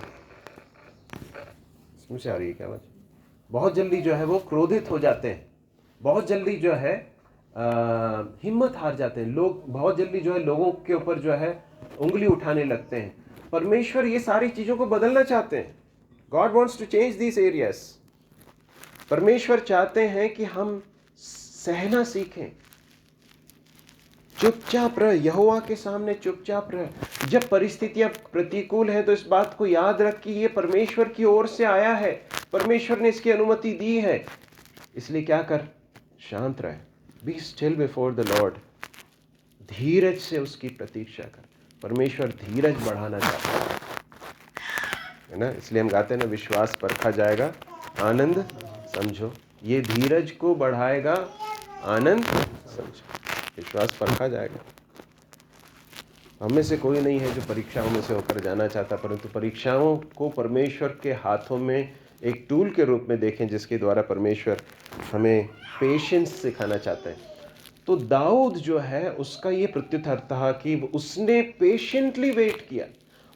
समझ से आ रही है क्या बात? बहुत जल्दी जो है वो क्रोधित हो जाते हैं, बहुत जल्दी जो है हिम्मत हार जाते हैं लोग, बहुत जल्दी जो है लोगों के ऊपर जो है उंगली उठाने लगते हैं। परमेश्वर ये सारी चीज़ों को बदलना चाहते हैं। God wants to change this areas. परमेश्वर चाहते हैं कि हम सहना सीखें, चुपचाप रह, यहोवा के सामने चुपचाप रह। जब परिस्थितियां प्रतिकूल हैं तो इस बात को याद रख कि ये परमेश्वर की ओर से आया है, परमेश्वर ने इसकी अनुमति दी है, इसलिए क्या कर? शांत रह। Be still before the lord. धीरज से उसकी प्रतीक्षा कर। परमेश्वर धीरज बढ़ाना चाहता है ना, इसलिए हम गाते हैं ना, विश्वास परखा जाएगा, आनंद समझो। ये धीरज को बढ़ाएगा, आनंद समझो। विश्वास परखा जाएगा। हम में से कोई नहीं है जो परीक्षाओं में से होकर जाना चाहता, परंतु परीक्षाओं को परमेश्वर के हाथों में एक टूल के रूप में देखें, जिसके द्वारा परमेश्वर हमें पेशेंस सिखाना चाहता है। तो दाऊद जो है उसका ये प्रत्युत्तर था कि उसने पेशेंटली वेट किया,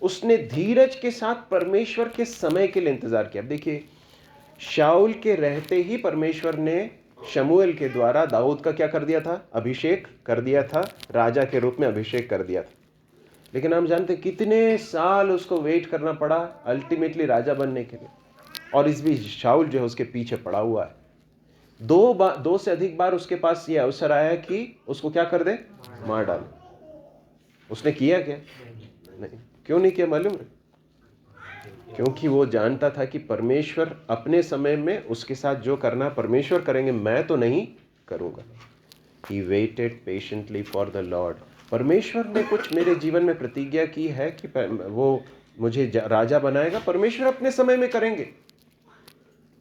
उसने धीरज के साथ परमेश्वर के समय के लिए इंतजार किया। अब देखिए, शाऊल के रहते ही परमेश्वर ने शमूएल के द्वारा दाऊद का क्या कर दिया था? अभिषेक कर दिया था, राजा के रूप में अभिषेक कर दिया था। लेकिन हम जानते कितने साल उसको वेट करना पड़ा अल्टीमेटली राजा बनने के लिए, और इस बीच शाऊल जो है उसके पीछे पड़ा हुआ है। दो से अधिक बार उसके पास ये अवसर आया कि उसको क्या कर दे? मार डाले। उसने किया क्या? नहीं। क्यों नहीं किया मालूम है? क्योंकि वो जानता था कि परमेश्वर अपने समय में उसके साथ जो करना परमेश्वर करेंगे, मैं तो नहीं करूँगा। He waited patiently for the Lord. परमेश्वर ने कुछ मेरे जीवन में प्रतिज्ञा की है कि वो मुझे राजा बनाएगा, परमेश्वर अपने समय में करेंगे।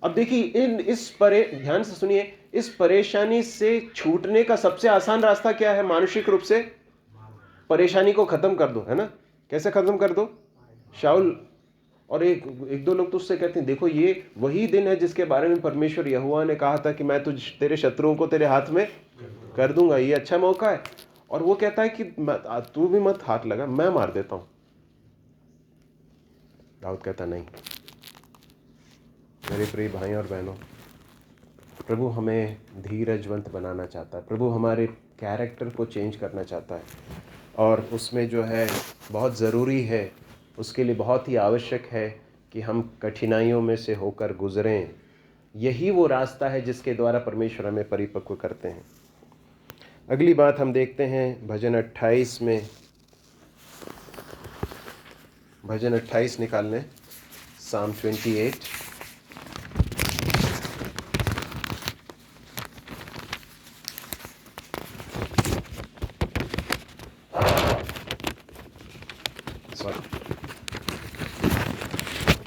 अब देखिए, ध्यान से सुनिए, इस परेशानी से छूटने का सबसे आसान रास्ता क्या है? मानसिक रूप से परेशानी को खत्म कर दो, है ना? कैसे खत्म कर दो? शाऊल और एक दो लोग तो उससे कहते हैं, देखो ये वही दिन है जिसके बारे में परमेश्वर यहोवा ने कहा था कि मैं तेरे शत्रुओं को तेरे हाथ में कर दूंगा, ये अच्छा मौका है। और वो कहता है कि तू भी मत हाथ लगा, मैं मार देता हूं। दाऊद कहता नहीं। मेरे प्रिय भाई और बहनों, प्रभु हमें धीरजवंत बनाना चाहता है, प्रभु हमारे कैरेक्टर को चेंज करना चाहता है, और उसमें जो है बहुत ज़रूरी है, उसके लिए बहुत ही आवश्यक है कि हम कठिनाइयों में से होकर गुजरें। यही वो रास्ता है जिसके द्वारा परमेश्वर हमें परिपक्व करते हैं। अगली बात हम देखते हैं भजन 28 में। भजन 28 निकाल लें, Psalm 28।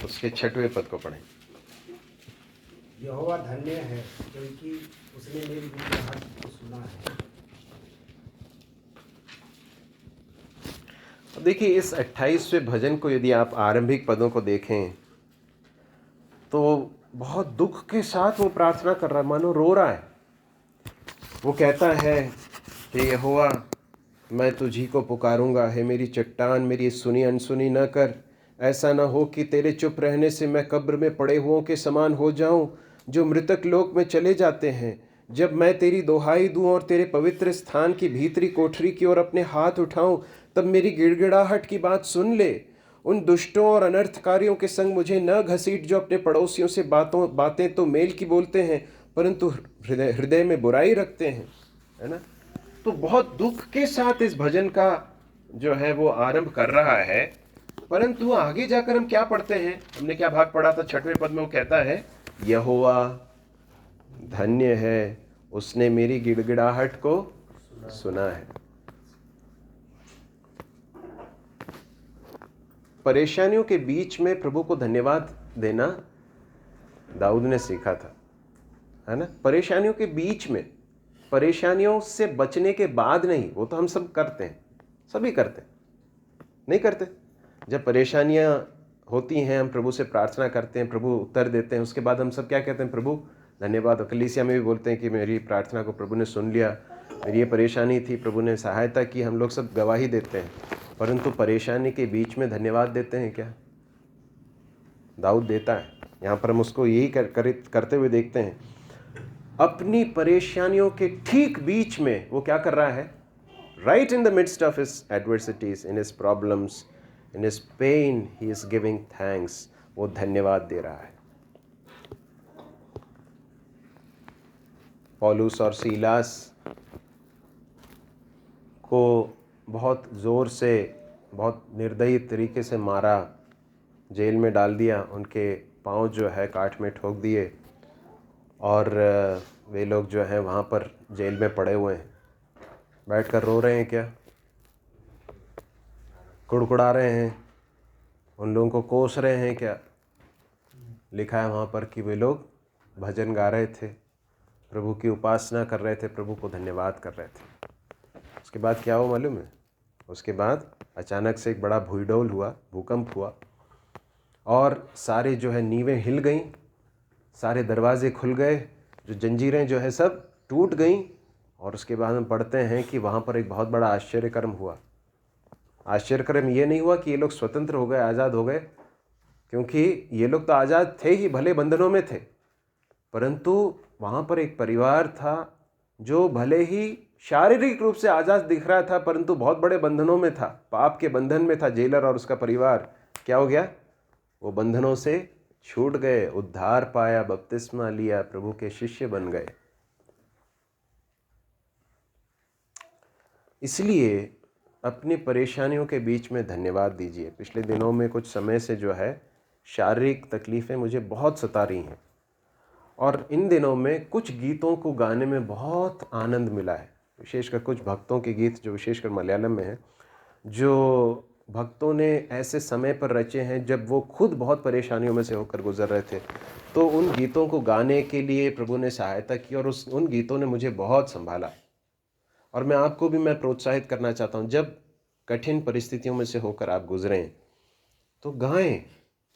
उसके 6वें पद को पढ़ें। यहोवा धन्य है क्योंकि उसने मेरी बुराई को सुना है। अब देखिए, इस 28वें भजन को यदि आप आरंभिक पदों को देखें तो बहुत दुख के साथ वो प्रार्थना कर रहा है, मानो रो रहा है। वो कहता है कि यहोवा, मैं तुझी को पुकारूंगा, है मेरी चट्टान, मेरी सुनी अनसुनी न कर। ऐसा न हो कि तेरे चुप रहने से मैं कब्र में पड़े हुओं के समान हो जाऊं, जो मृतक लोक में चले जाते हैं। जब मैं तेरी दोहाई दूं और तेरे पवित्र स्थान की भीतरी कोठरी की ओर अपने हाथ उठाऊं, तब मेरी गिड़गिड़ाहट की बात सुन ले। उन दुष्टों और अनर्थकारियों के संग मुझे न घसीट, जो अपने पड़ोसियों से बातें तो मेल की बोलते हैं, परंतु हृदय में बुराई रखते हैं, है ना? तो बहुत दुख के साथ इस भजन का जो है वो आरंभ कर रहा है। परंतु आगे जाकर हम क्या पढ़ते हैं, हमने क्या भाग पढ़ा था? 6वें पद में वो कहता है, यहोवा धन्य है, उसने मेरी गिड़गिड़ाहट को सुना है। परेशानियों के बीच में प्रभु को धन्यवाद देना दाऊद ने सीखा था, है ना। परेशानियों के बीच में, परेशानियों से बचने के बाद नहीं, वो तो हम सब करते हैं, सभी करते हैं, नहीं करते? जब परेशानियां होती हैं हम प्रभु से प्रार्थना करते हैं, प्रभु उत्तर देते हैं, उसके बाद हम सब क्या कहते हैं? प्रभु धन्यवाद। कलीसिया में भी बोलते हैं कि मेरी प्रार्थना को प्रभु ने सुन लिया, मेरी ये परेशानी थी, प्रभु ने सहायता की, हम लोग सब गवाही देते हैं। परंतु परेशानी के बीच में धन्यवाद देते हैं क्या? दाऊद देता है। यहाँ पर हम उसको यही करते हुए देखते हैं। अपनी परेशानियों के ठीक बीच में वो क्या कर रहा है? Right in the midst of his adversities, in his problems, in his pain, he is giving thanks. वो धन्यवाद दे रहा है। पौलुस और सीलास को बहुत ज़ोर से, बहुत निर्दयी तरीके से मारा, जेल में डाल दिया, उनके पाँव जो है काठ में ठोक दिए, और वे लोग जो हैं वहाँ पर जेल में पड़े हुए हैं, बैठकर रो रहे हैं क्या? कुड़कुड़ा रहे हैं? उन लोगों को कोस रहे हैं क्या? लिखा है वहाँ पर कि वे लोग भजन गा रहे थे, प्रभु की उपासना कर रहे थे, प्रभु को धन्यवाद कर रहे थे। उसके बाद क्या हुआ मालूम है? उसके बाद अचानक से एक बड़ा भूडोल हुआ, भूकंप हुआ, और सारे जो है नींवें हिल गईं, सारे दरवाजे खुल गए, जो जंजीरें जो है सब टूट गईं। और उसके बाद हम पढ़ते हैं कि वहाँ पर एक बहुत बड़ा आश्चर्यकर्म हुआ। आश्चर्यकर्म ये नहीं हुआ कि ये लोग स्वतंत्र हो गए, आज़ाद हो गए, क्योंकि ये लोग तो आज़ाद थे ही, भले बंधनों में थे, परंतु वहाँ पर एक परिवार था जो भले ही शारीरिक रूप से आज़ाद दिख रहा था, परंतु बहुत बड़े बंधनों में था, पाप के बंधन में था। जेलर और उसका परिवार क्या हो गया? वो बंधनों से छूट गए, उद्धार पाया, बपतिस्मा लिया, प्रभु के शिष्य बन गए। इसलिए अपनी परेशानियों के बीच में धन्यवाद दीजिए। पिछले दिनों में कुछ समय से जो है शारीरिक तकलीफ़ें मुझे बहुत सता रही हैं, और इन दिनों में कुछ गीतों को गाने में बहुत आनंद मिला है, विशेषकर कुछ भक्तों के गीत जो विशेषकर मलयालम में हैं, जो भक्तों ने ऐसे समय पर रचे हैं जब वो खुद बहुत परेशानियों में से होकर गुजर रहे थे। तो उन गीतों को गाने के लिए प्रभु ने सहायता की, और उन गीतों ने मुझे बहुत संभाला। और मैं आपको भी मैं प्रोत्साहित करना चाहता हूँ, जब कठिन परिस्थितियों में से होकर आप गुजरें तो गाएं,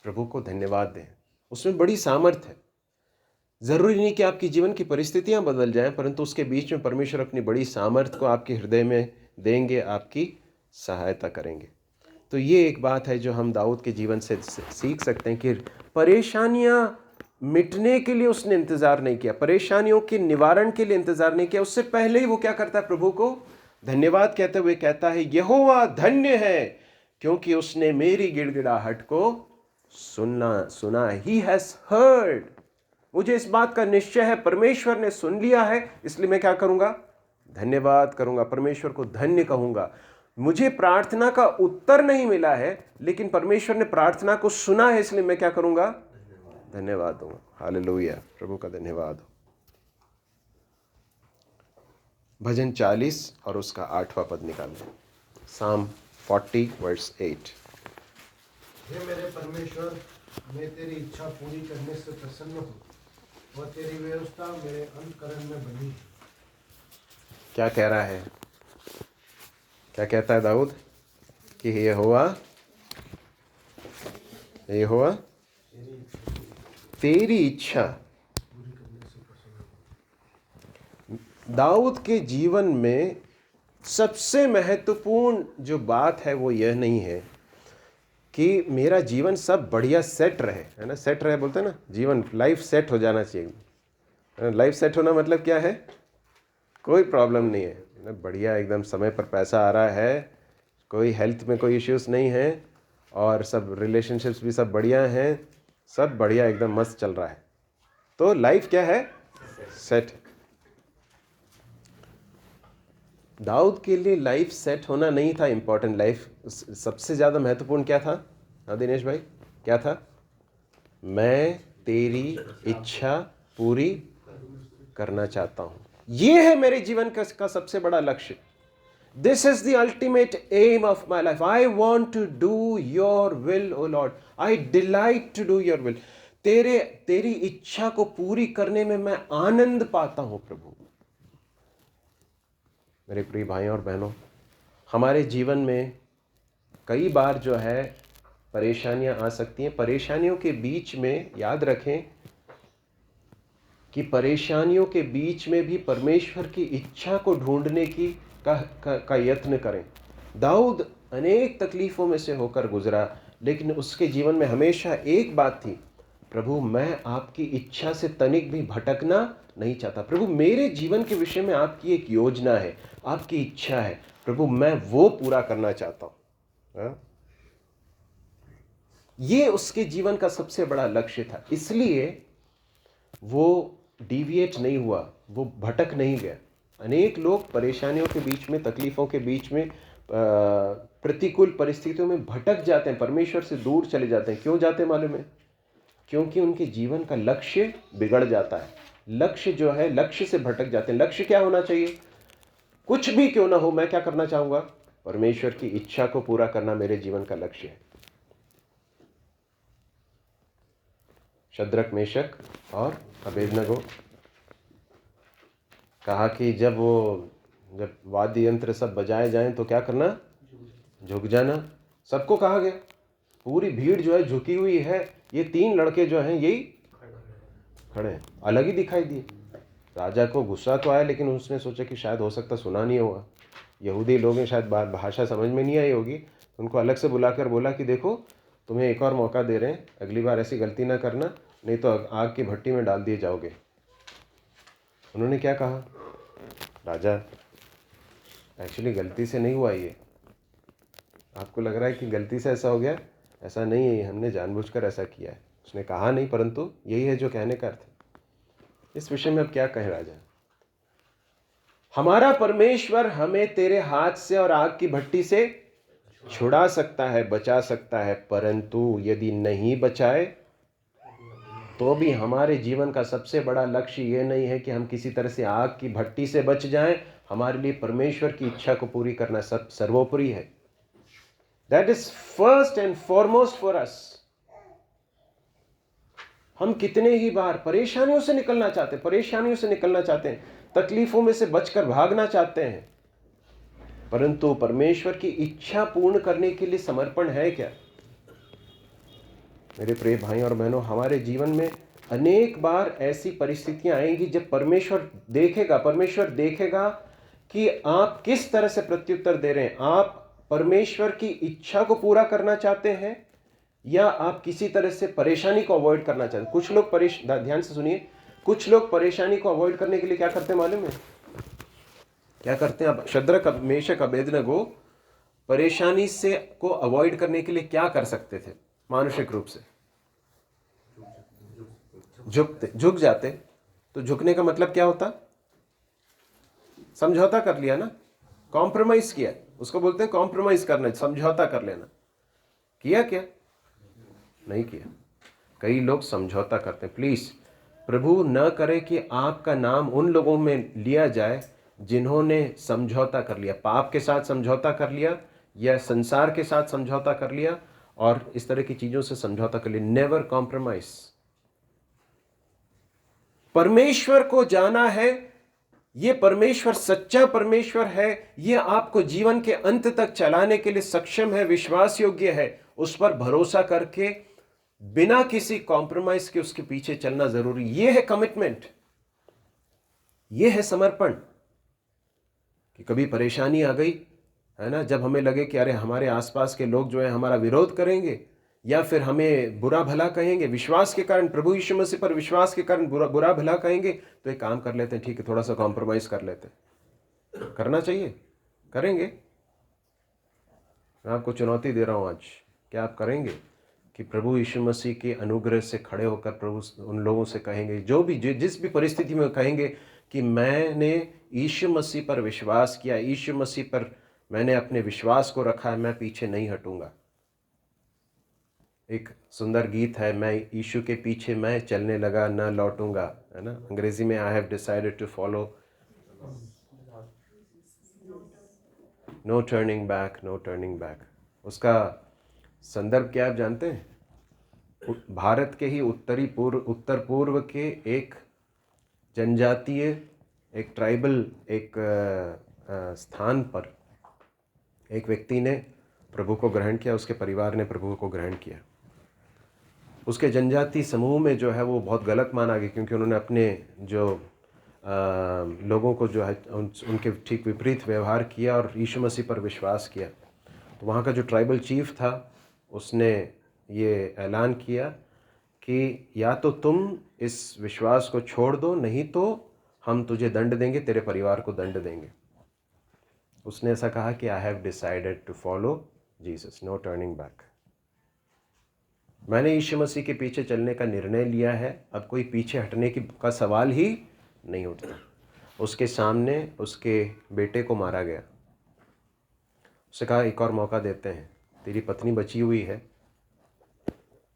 प्रभु को धन्यवाद दें, उसमें बड़ी सामर्थ है। ज़रूरी नहीं कि आपकी जीवन की परिस्थितियां बदल जाएं, परंतु उसके बीच में परमेश्वर अपनी बड़ी सामर्थ को आपके हृदय में देंगे, आपकी सहायता करेंगे। तो ये एक बात है जो हम दाऊद के जीवन से सीख सकते हैं कि परेशानियां मिटने के लिए उसने इंतज़ार नहीं किया, परेशानियों के निवारण के लिए इंतज़ार नहीं किया। उससे पहले ही वो क्या करता है? प्रभु को धन्यवाद कहते हुए कहता है, यहोवा धन्य है, क्योंकि उसने मेरी गिड़गिड़ाहट को सुना। He has heard. मुझे इस बात का निश्चय है, परमेश्वर ने सुन लिया है, इसलिए मैं क्या करूंगा? धन्यवाद करूंगा, परमेश्वर को धन्य कहूंगा। मुझे प्रार्थना का उत्तर नहीं मिला है, लेकिन परमेश्वर ने प्रार्थना को सुना है, इसलिए मैं क्या करूंगा? धन्यवाद दूंगा। हालेलुया, प्रभु का धन्यवाद हो। भजन 40 और उसका 8वां पद निकाल लें। साम 40 वर्स 8। हे मेरे परमेश्वर, मैं तेरी इच्छा पूरी करने से प्रसन्न हूँ, और तेरी व्यवस्था मेरे अंतःकरण में बनी है। क्या कह रहा है? क्या कहता है दाऊद? कि ये हुआ तेरी इच्छा। दाऊद के जीवन में सबसे महत्वपूर्ण जो बात है वो यह नहीं है कि मेरा जीवन सब बढ़िया सेट रहे, है ना। सेट रहे बोलते हैं ना, जीवन लाइफ सेट हो जाना चाहिए। लाइफ सेट होना मतलब क्या है? कोई प्रॉब्लम नहीं है ना, बढ़िया एकदम समय पर पैसा आ रहा है, कोई हेल्थ में कोई इश्यूज नहीं है, और सब रिलेशनशिप्स भी सब बढ़िया हैं, सब बढ़िया एकदम मस्त चल रहा है, तो लाइफ क्या है? सेट। दाऊद के लिए लाइफ सेट होना नहीं था इम्पोर्टेंट, लाइफ सबसे ज़्यादा महत्वपूर्ण क्या था? हाँ दिनेश भाई, क्या था? मैं तेरी इच्छा पूरी करना चाहता हूँ, ये है मेरे जीवन का सबसे बड़ा लक्ष्य। This is the ultimate aim of my life. I want to do your will O Lord, I delight to do your will. तेरी इच्छा को पूरी करने में मैं आनंद पाता हूं प्रभु। मेरे प्रिय भाइयों और बहनों, हमारे जीवन में कई बार जो है परेशानियां आ सकती हैं। परेशानियों के बीच में याद रखें कि परेशानियों के बीच में भी परमेश्वर की इच्छा को ढूंढने की का यत्न करें। दाऊद अनेक तकलीफों में से होकर गुजरा, लेकिन उसके जीवन में हमेशा एक बात थी, प्रभु मैं आपकी इच्छा से तनिक भी भटकना नहीं चाहता। प्रभु मेरे जीवन के विषय में आपकी एक योजना है, आपकी इच्छा है, प्रभु मैं वो पूरा करना चाहता हूं। ये उसके जीवन का सबसे बड़ा लक्ष्य था, इसलिए वो डिविएट नहीं हुआ, वो भटक नहीं गया। अनेक लोग परेशानियों के बीच में, तकलीफों के बीच में, प्रतिकूल परिस्थितियों में भटक जाते हैं, परमेश्वर से दूर चले जाते हैं। क्यों जाते हैं मालूम है? क्योंकि उनके जीवन का लक्ष्य बिगड़ जाता है। लक्ष्य जो है, लक्ष्य से भटक जाते हैं। लक्ष्य क्या होना चाहिए? कुछ भी क्यों ना हो, मैं क्या करना चाहूंगा? परमेश्वर की इच्छा को पूरा करना मेरे जीवन का लक्ष्य है। शद्रक, मेशक और अबेदनगो कहा कि जब वाद्य यंत्र सब बजाए जाएं तो क्या करना? झुक जाना। सबको कहा गया, पूरी भीड़ जो है झुकी हुई है। ये 3 लड़के जो हैं यही खड़े हैं, अलग ही दिखाई दिए। राजा को गुस्सा तो आया, लेकिन उसने सोचा कि शायद हो सकता सुना नहीं होगा, यहूदी लोग हैं, शायद भाषा समझ में नहीं आई होगी। उनको अलग से बुलाकर बोला कि देखो तुम्हें एक और मौका दे रहे हैं, अगली बार ऐसी गलती ना करना, नहीं तो आग की भट्टी में डाल दिए जाओगे। उन्होंने क्या कहा? राजा एक्चुअली गलती से नहीं हुआ, ये आपको लग रहा है कि गलती से ऐसा हो गया, ऐसा नहीं है, हमने जानबूझकर ऐसा किया है। उसने कहा नहीं, परंतु यही है जो कहने का अर्थ। इस विषय में अब क्या कहे राजा? हमारा परमेश्वर हमें तेरे हाथ से और आग की भट्टी से छुड़ा सकता है, बचा सकता है, परंतु यदि नहीं बचाए तो भी हमारे जीवन का सबसे बड़ा लक्ष्य ये नहीं है कि हम किसी तरह से आग की भट्टी से बच जाएं। हमारे लिए परमेश्वर की इच्छा को पूरी करना सब सर्वोपरि है। That is first and foremost for us. हम कितने ही बार परेशानियों से निकलना चाहते हैं, तकलीफों में से बचकर भागना चाहते हैं, परंतु परमेश्वर की इच्छा पूर्ण करने के लिए समर्पण है क्या? मेरे प्रिय भाई और बहनों, हमारे जीवन में अनेक बार ऐसी परिस्थितियां आएंगी जब परमेश्वर देखेगा कि आप किस तरह से प्रत्युत्तर दे रहे हैं। आप परमेश्वर की इच्छा को पूरा करना चाहते हैं या आप किसी तरह से परेशानी को अवॉइड करना चाहते हैं। कुछ लोग ध्यान से सुनिए, कुछ लोग परेशानी को अवॉइड करने के लिए क्या करते हैं मालूम है? क्या करते हैं? अब शद्रक, मेशक, अबेदनगो परेशानी से को अवॉइड करने के लिए क्या कर सकते थे? मानुषिक रूप से झुक जाते। तो झुकने का मतलब क्या होता? समझौता कर लिया ना, कॉम्प्रोमाइज किया, उसको बोलते हैं कॉम्प्रोमाइज करना, समझौता कर लेना। किया क्या? नहीं किया। कई लोग समझौता करते हैं। प्लीज प्रभु न करे कि आपका नाम उन लोगों में लिया जाए जिन्होंने समझौता कर लिया, पाप के साथ समझौता कर लिया या संसार के साथ समझौता कर लिया और इस तरह की चीजों से समझौता कर लिया। Never compromise. परमेश्वर को जाना है, ये परमेश्वर सच्चा परमेश्वर है, ये आपको जीवन के अंत तक चलाने के लिए सक्षम है, विश्वास योग्य है। उस पर भरोसा करके बिना किसी कॉम्प्रोमाइज के उसके पीछे चलना जरूरी। ये है कमिटमेंट, ये है समर्पण। कि कभी परेशानी आ गई है ना, जब हमें लगे कि अरे हमारे आसपास के लोग जो है हमारा विरोध करेंगे या फिर हमें बुरा भला कहेंगे, विश्वास के कारण, प्रभु यीशु मसीह पर विश्वास के कारण बुरा भला कहेंगे, तो एक काम कर लेते हैं, ठीक है थोड़ा सा कॉम्प्रोमाइज कर लेते हैं। करना चाहिए, करेंगे। मैं आपको चुनौती दे रहा हूं आज, क्या आप करेंगे कि प्रभु यीशु मसीह के अनुग्रह से खड़े होकर प्रभु उन लोगों से कहेंगे, जो भी जिस भी परिस्थिति में कहेंगे कि मैंने यीशु मसीह पर विश्वास किया, यीशु मसीह पर मैंने अपने विश्वास को रखा है, मैं पीछे नहीं हटूंगा। एक सुंदर गीत है, मैं यीशु के पीछे मैं चलने लगा, न लौटूंगा, है ना। अंग्रेजी में I have decided to follow, no turning back, no turning back. उसका संदर्भ क्या आप जानते हैं? भारत के ही उत्तर पूर्व के एक जनजातीय, एक ट्राइबल, एक स्थान पर एक व्यक्ति ने प्रभु को ग्रहण किया, उसके परिवार ने प्रभु को ग्रहण किया। उसके जनजाति समूह में जो है वो बहुत गलत माना गया, क्योंकि उन्होंने अपने जो लोगों को जो है उनके ठीक विपरीत व्यवहार किया और यीशु मसीह पर विश्वास किया। तो वहाँ का जो ट्राइबल चीफ था, उसने ये ऐलान किया कि या तो तुम इस विश्वास को छोड़ दो, नहीं तो हम तुझे दंड देंगे, तेरे परिवार को दंड देंगे। उसने ऐसा कहा कि I have decided to follow Jesus, no turning back. मैंने यीशु मसीह के पीछे चलने का निर्णय लिया है, अब कोई पीछे हटने का सवाल ही नहीं उठता। उसके सामने उसके बेटे को मारा गया। उससे कहा एक और मौका देते हैं, तेरी पत्नी बची हुई है,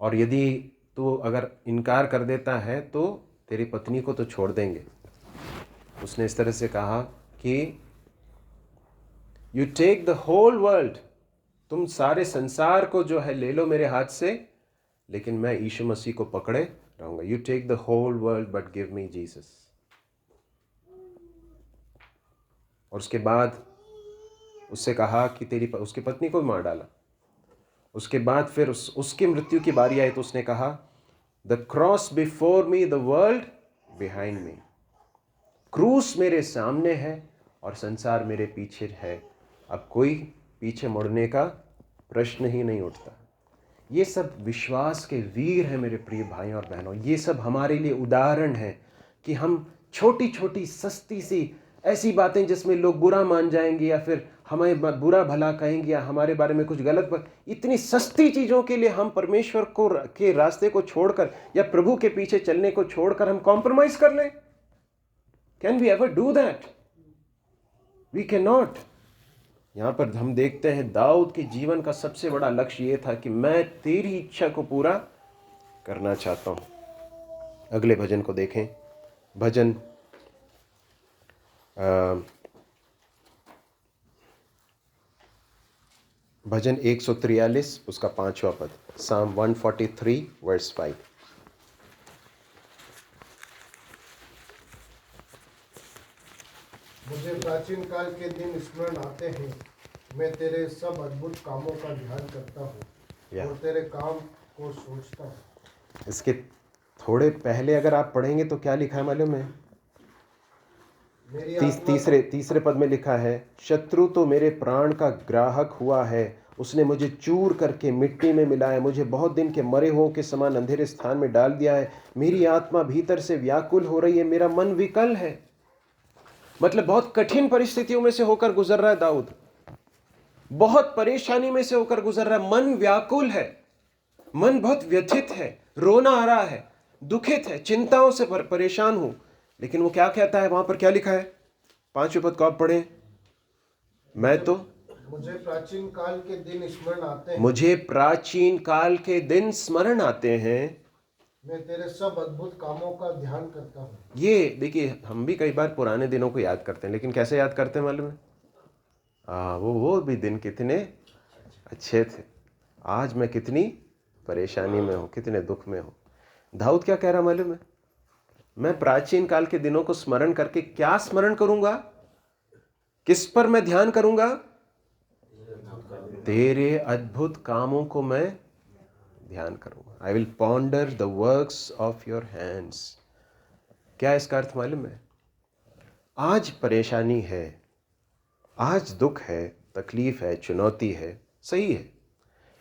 और यदि तू अगर इनकार कर देता है तो तेरी पत्नी को तो छोड़ देंगे। उसने इस तरह से कहा कि you take the whole world, तुम सारे संसार को जो है ले लो मेरे हाथ से, लेकिन मैं यीशु मसीह को पकड़े रहूंगा। You take the whole world but give me Jesus. और उसके बाद उससे कहा कि उसकी पत्नी को भी मार डाला। उसके बाद फिर उसकी मृत्यु की बारी आई तो उसने कहा the cross before me, the world behind me. क्रूस मेरे सामने है और संसार मेरे पीछे है, अब कोई पीछे मुड़ने का प्रश्न ही नहीं उठता। ये सब विश्वास के वीर हैं मेरे प्रिय भाइयों और बहनों। ये सब हमारे लिए उदाहरण है कि हम छोटी छोटी सस्ती सी ऐसी बातें जिसमें लोग बुरा मान जाएंगे या फिर हमें बुरा भला कहेंगे या हमारे बारे में कुछ गलत इतनी सस्ती चीज़ों के लिए हम परमेश्वर को के रास्ते को छोड़कर या प्रभु के पीछे चलने को छोड़कर हम कॉम्प्रोमाइज कर लें। Can we ever do that? We can not. यहाँ पर हम देखते हैं दाऊद के जीवन का सबसे बड़ा लक्ष्य ये था कि मैं तेरी इच्छा को पूरा करना चाहता हूँ। अगले भजन को देखें, भजन 143 उसका 5वां पद, Psalm 143 वर्स 5। मुझे प्राचीन काल के दिन स्मरण आते हैं, मैं तेरे सब अद्भुत कामों का ध्यान करता हूँ और तेरे काम को सोचता हूँ। इसके थोड़े पहले अगर आप पढ़ेंगे तो क्या लिखा है मालूम है? तीसरे पद में लिखा है, शत्रु तो मेरे प्राण का ग्राहक हुआ है, उसने मुझे चूर करके मिट्टी में मिलाया, मुझे बहुत दिन के मरे हुओं के समान अंधेरे स्थान में डाल दिया है। मेरी आत्मा भीतर से व्याकुल हो रही है, मेरा मन विकल है। मतलब बहुत कठिन परिस्थितियों में से होकर गुजर रहा है दाऊद, बहुत परेशानी में से होकर गुजर रहा है, मन व्याकुल है, मन बहुत व्यथित है, रोना आ रहा है, दुखित है, चिंताओं से परेशान हूं। लेकिन वो क्या कहता है? वहां पर क्या लिखा है? 5वें पद को आप पढ़ें। मुझे प्राचीन काल के दिन स्मरण आते हैं, मुझे प्राचीन काल के दिन स्मरण आते हैं, मैं तेरे सब अद्भुत कामों का ध्यान करता हूँ। ये देखिए, हम भी कई बार पुराने दिनों को याद करते हैं, लेकिन कैसे याद करते हैं मालूम है? वो भी दिन कितने अच्छे थे, आज मैं कितनी परेशानी में हूँ, कितने दुख में हूँ। दाऊद क्या कह रहा मालूम है? मैं प्राचीन काल के दिनों को स्मरण करके क्या स्मरण करूंगा? किस पर मैं ध्यान करूंगा? तेरे अद्भुत कामों को मैं ध्यान करूंगा। I will ponder the works of your hands. क्या इसका अर्थ मालूम है? आज परेशानी है, आज दुख है, तकलीफ है, चुनौती है, सही है,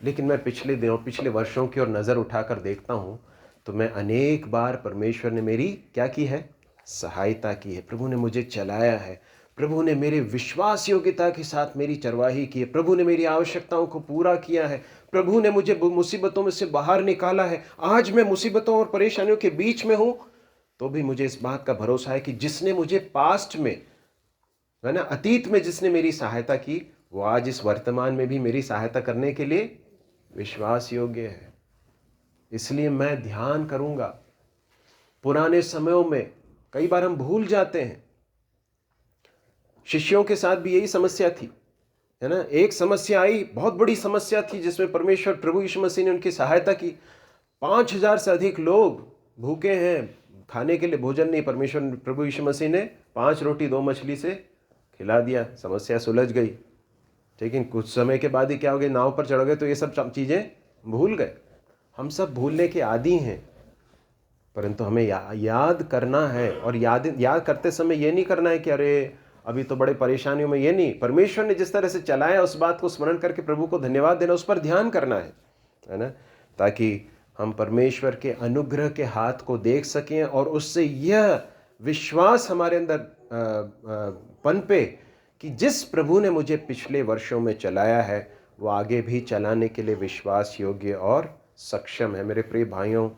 लेकिन मैं पिछले वर्षों की ओर नज़र उठाकर देखता हूँ तो मैं अनेक बार परमेश्वर ने मेरी क्या की है? सहायता की है। प्रभु ने मुझे चलाया है, प्रभु ने मेरे विश्वास योग्यता के साथ मेरी चरवाही की है, प्रभु ने मेरी आवश्यकताओं को पूरा किया है, प्रभु ने मुझे मुसीबतों में से बाहर निकाला है। आज मैं मुसीबतों और परेशानियों के बीच में हूँ तो भी मुझे इस बात का भरोसा है कि जिसने मुझे पास्ट में है ना, अतीत में जिसने मेरी सहायता की वो आज इस वर्तमान में भी मेरी सहायता करने के लिए विश्वास योग्य है। इसलिए मैं ध्यान करूंगा। पुराने समयों में कई बार हम भूल जाते हैं, शिष्यों के साथ भी यही समस्या थी, है ना। एक समस्या आई, बहुत बड़ी समस्या थी, जिसमें परमेश्वर प्रभु यीशु मसीह ने उनकी सहायता की। 5,000 से अधिक लोग भूखे हैं, खाने के लिए भोजन नहीं, परमेश्वर प्रभु यीशु मसीह ने 5 रोटी 2 मछली से खिला दिया, समस्या सुलझ गई। लेकिन कुछ समय के बाद ही क्या हो गया, नाव पर चढ़ गए तो ये सब चीज़ें भूल गए। हम सब भूलने के आदी हैं, परंतु हमें याद करना है। और याद करते समय ये नहीं करना है कि अरे अभी तो बड़े परेशानियों में, ये नहीं। परमेश्वर ने जिस तरह से चलाया उस बात को स्मरण करके प्रभु को धन्यवाद देना, उस पर ध्यान करना है ना, ताकि हम परमेश्वर के अनुग्रह के हाथ को देख सकें और उससे यह विश्वास हमारे अंदर पनपे कि जिस प्रभु ने मुझे पिछले वर्षों में चलाया है वो आगे भी चलाने के लिए विश्वास योग्य और सक्षम है। मेरे प्रिय भाइयों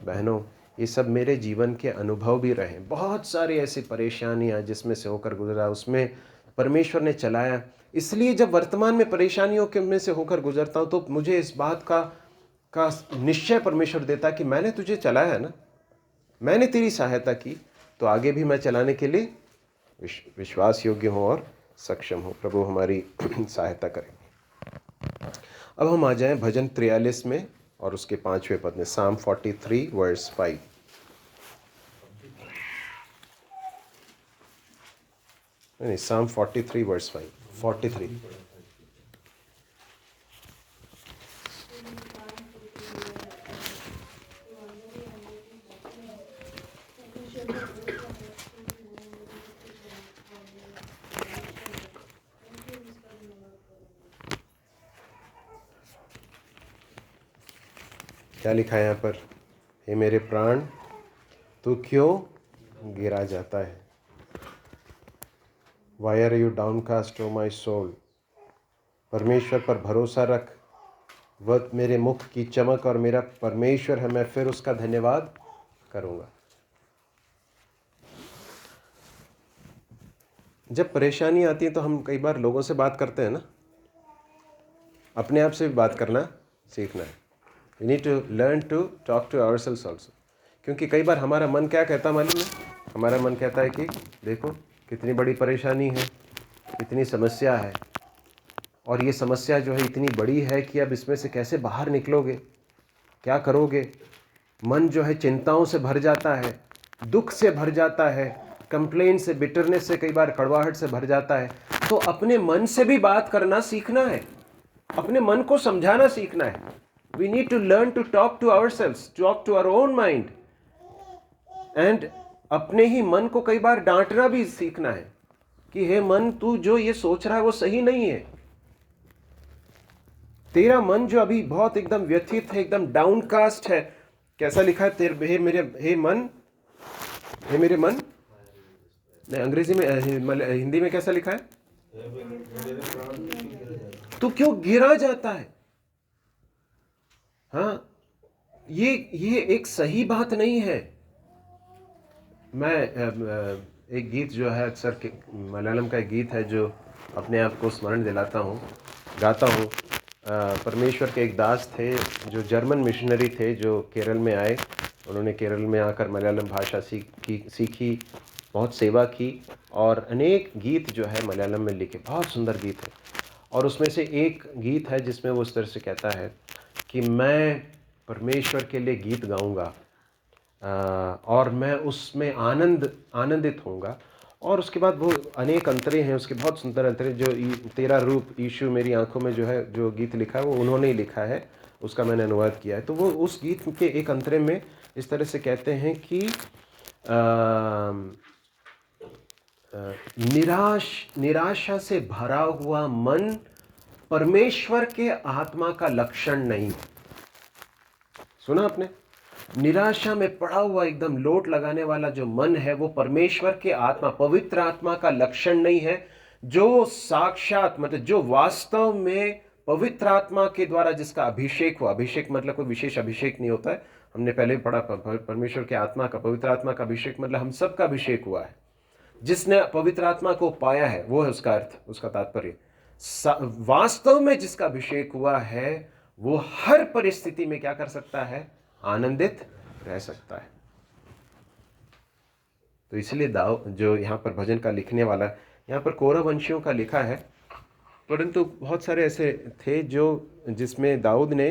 बहनों, ये सब मेरे जीवन के अनुभव भी रहे। बहुत सारी ऐसी परेशानियां जिसमें से होकर गुजरा, उसमें परमेश्वर ने चलाया। इसलिए जब वर्तमान में परेशानियों के में से होकर गुजरता हूँ तो मुझे इस बात का निश्चय परमेश्वर देता कि मैंने तुझे चलाया है ना, मैंने तेरी सहायता की, तो आगे भी मैं चलाने के लिए विश्वास योग्य हूँ और सक्षम हूँ। प्रभु हमारी सहायता करें। अब हम आ जाएं भजन 43 में और उसके 5वें पद में, साम 43 वर्स 5। नहीं, साम 43 वर्स 5, 43। क्या लिखा है यहाँ पर, हे मेरे प्राण तू क्यों गिरा जाता है, why are you downcast O my soul. परमेश्वर पर भरोसा रख, वह मेरे मुख की चमक और मेरा परमेश्वर है, मैं फिर उसका धन्यवाद करूँगा। जब परेशानी आती है तो हम कई बार लोगों से बात करते हैं ना, अपने आप से भी बात करना सीखना है। We need to learn to talk to ourselves also। क्योंकि कई बार हमारा मन क्या कहता है मालूम है, हमारा मन कहता है कि देखो कितनी बड़ी परेशानी है, कितनी समस्या है, और ये समस्या जो है इतनी बड़ी है कि अब इसमें से कैसे बाहर निकलोगे, क्या करोगे। मन जो है चिंताओं से भर जाता है, दुख से भर जाता है, कंप्लेन से, बिटरनेस से, कई बार कड़वाहट से भर जाता है। तो अपने मन से भी बात करना सीखना है, अपने मन को समझाना सीखना है। We need to learn to talk to ourselves, talk to our own mind, and अपने ही मन को कई बार डांटना भी सीखना है कि हे मन, तू जो ये सोच रहा है वो सही नहीं है। तेरा मन जो अभी बहुत एकदम व्यथित है, एकदम डाउनकास्ट है। कैसा लिखा है, हे मेरे मन, नहीं अंग्रेजी में, हिंदी में कैसा लिखा है, तू क्यों गिरा जाता है। हाँ, ये एक सही बात नहीं है। मैं एक गीत जो है अक्सर मलयालम का एक गीत है जो अपने आप को स्मरण दिलाता हूँ, गाता हूँ। परमेश्वर के एक दास थे जो जर्मन मिशनरी थे, जो केरल में आए। उन्होंने केरल में आकर मलयालम भाषा सीखी, बहुत सेवा की, और अनेक गीत जो है मलयालम में लिखे, बहुत सुंदर गीत है। और उसमें से एक गीत है जिसमें वो इस तरह से कहता है कि मैं परमेश्वर के लिए गीत गाऊंगा और मैं उसमें आनंदित होऊंगा। और उसके बाद वो अनेक अंतरे हैं, उसके बहुत सुंदर अंतरे, जो तेरा रूप यीशु मेरी आंखों में, जो है जो गीत लिखा है वो उन्होंने ही लिखा है, उसका मैंने अनुवाद किया है। तो वो उस गीत के एक अंतरे में इस तरह से कहते हैं कि निराशा से भरा हुआ मन परमेश्वर के आत्मा का लक्षण नहीं। सुना आपने, निराशा में पड़ा हुआ एकदम लोट लगाने वाला जो मन है वो परमेश्वर के आत्मा, पवित्र आत्मा का लक्षण नहीं है। जो साक्षात मतलब जो वास्तव में पवित्र आत्मा के द्वारा जिसका अभिषेक हुआ, अभिषेक मतलब कोई विशेष अभिषेक नहीं होता है, हमने पहले भी पढ़ा, परमेश्वर के आत्मा का, पवित्र आत्मा का अभिषेक मतलब हम सब का अभिषेक हुआ है। जिसने पवित्र आत्मा को पाया है, वो है उसका अर्थ, उसका तात्पर्य। वास्तव में जिसका अभिषेक हुआ है वो हर परिस्थिति में क्या कर सकता है? आनंदित रह सकता है। तो इसलिए जो यहाँ पर भजन का लिखने वाला, यहाँ पर कोरह वंशियों का लिखा है, परंतु बहुत सारे ऐसे थे जिसमें दाऊद ने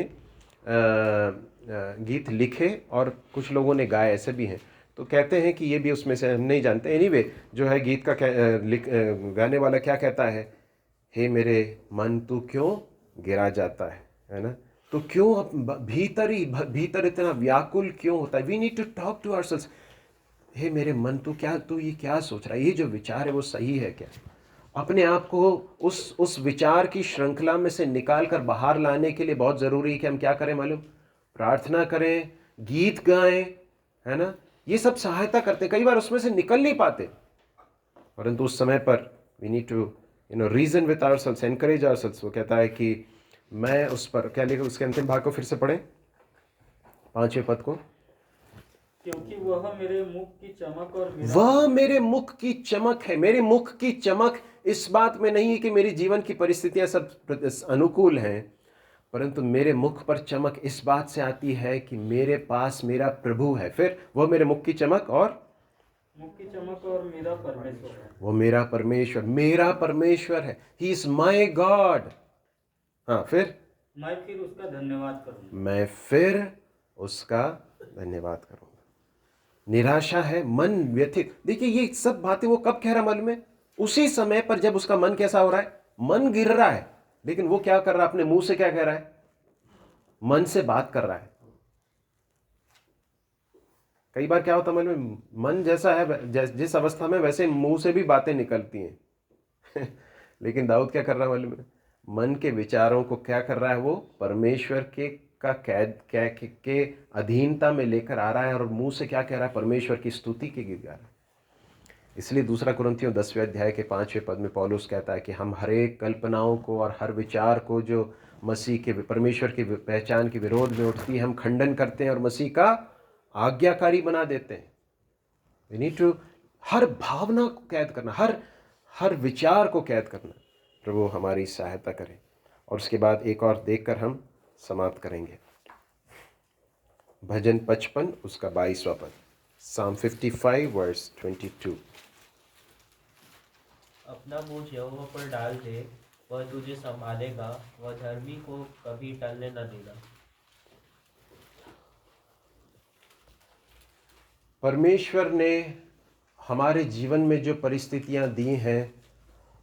गीत लिखे और कुछ लोगों ने गाए, ऐसे भी हैं। तो कहते हैं कि ये भी उसमें से, हम नहीं जानते। एनीवे जो है गीत का गाने वाला क्या कहता है? हे मेरे मन तू क्यों गिरा जाता है ना? तो क्यों भीतर इतना व्याकुल क्यों होता है? We need to talk to ourselves. हे मेरे मन तू ये क्या सोच रहा है? ये जो विचार है वो सही है क्या? अपने आप को उस विचार की श्रृंखला में से निकाल कर बाहर लाने के लिए बहुत ज़रूरी है कि हम क्या करें मालूम? प्रार्थना करें, गीत गाएं, है ना? ये सब सहायता करते। कई बार उसमें से निकल नहीं पाते, परंतु उस समय पर we need to reason with ourselves, encourage ourselves. वो कहता है कि मैं उस पर क्या लिखा, उसके अंतिम भाग को फिर से पढ़ें, 5वें पद को। क्योंकि वह मेरे मुख की चमक और वह मेरे मुख की चमक है। मेरे मुख की चमक इस बात में नहीं है कि मेरी जीवन की परिस्थितियां सब अनुकूल हैं, परंतु मेरे मुख पर चमक इस बात से आती है कि मेरे पास मेरा प्रभु है। फिर वह मेरे मुख की चमक और मेरा परमेश्वर है। वो मेरा परमेश्वर है। He is my God. हाँ, फिर मैं फिर उसका धन्यवाद करूंगा। निराशा है, मन व्यथित। देखिए ये सब बातें वो कब कह रहा मालूम है? उसी समय पर जब उसका मन कैसा हो रहा है? मन गिर रहा है। लेकिन वो क्या कर रहा है? अपने मुंह से क्या कह रहा है? मन से बात कर रहा है। कई बार क्या होता है मालूम है? मन जैसा है, जिस अवस्था में, वैसे मुंह से भी बातें निकलती हैं। लेकिन दाऊद क्या कर रहा है मालूम है? मन के विचारों को क्या कर रहा है? वो परमेश्वर के अधीनता में लेकर आ रहा है, और मुंह से क्या कह रहा है? परमेश्वर की स्तुति के गीत गा रहा है। इसलिए 2 कुरिन्थियों 10वें अध्याय के 5वें पद में पौलुस कहता है कि हम हर एक कल्पनाओं को और हर विचार को जो मसीह के, परमेश्वर की पहचान के विरोध में उठती है, हम खंडन करते हैं और मसीह का आज्ञाकारी बना देते हैं। वी नीड टू हर भावना को कैद करना, हर विचार को कैद करना। प्रभु हमारी सहायता करें। और उसके बाद एक और देखकर हम समाप्त करेंगे। भजन 55 उसका 22वां पद, Psalm 55 वर्स 22। अपना बोझ यहोवा पर डाल दे, वह तुझे संभालेगा, वह धर्मी को कभी टलने न देगा। परमेश्वर ने हमारे जीवन में जो परिस्थितियां दी हैं,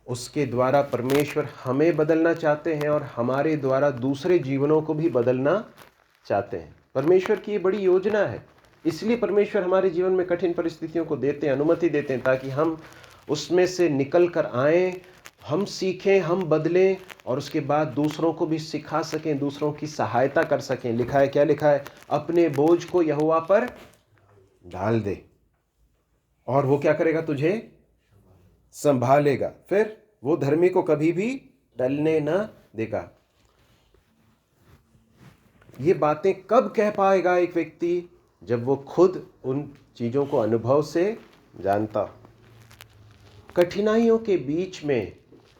उसके द्वारा परमेश्वर हमें बदलना चाहते हैं और हमारे द्वारा दूसरे जीवनों को भी बदलना चाहते हैं। परमेश्वर की ये बड़ी योजना है। इसलिए परमेश्वर हमारे जीवन में कठिन परिस्थितियों को देते हैं, अनुमति देते हैं, ताकि हम उसमें से निकल कर आएँ, हम सीखें, हम बदलें, और उसके बाद दूसरों को भी सिखा सकें, दूसरों की सहायता कर सकें। लिखा है, क्या लिखा है? अपने बोझ को यहोवा पर डाल दे और वो क्या करेगा? तुझे संभालेगा। फिर वो धर्मी को कभी भी टलने न देगा। ये बातें कब कह पाएगा एक व्यक्ति? जब वो खुद उन चीज़ों को अनुभव से जानता। कठिनाइयों के बीच में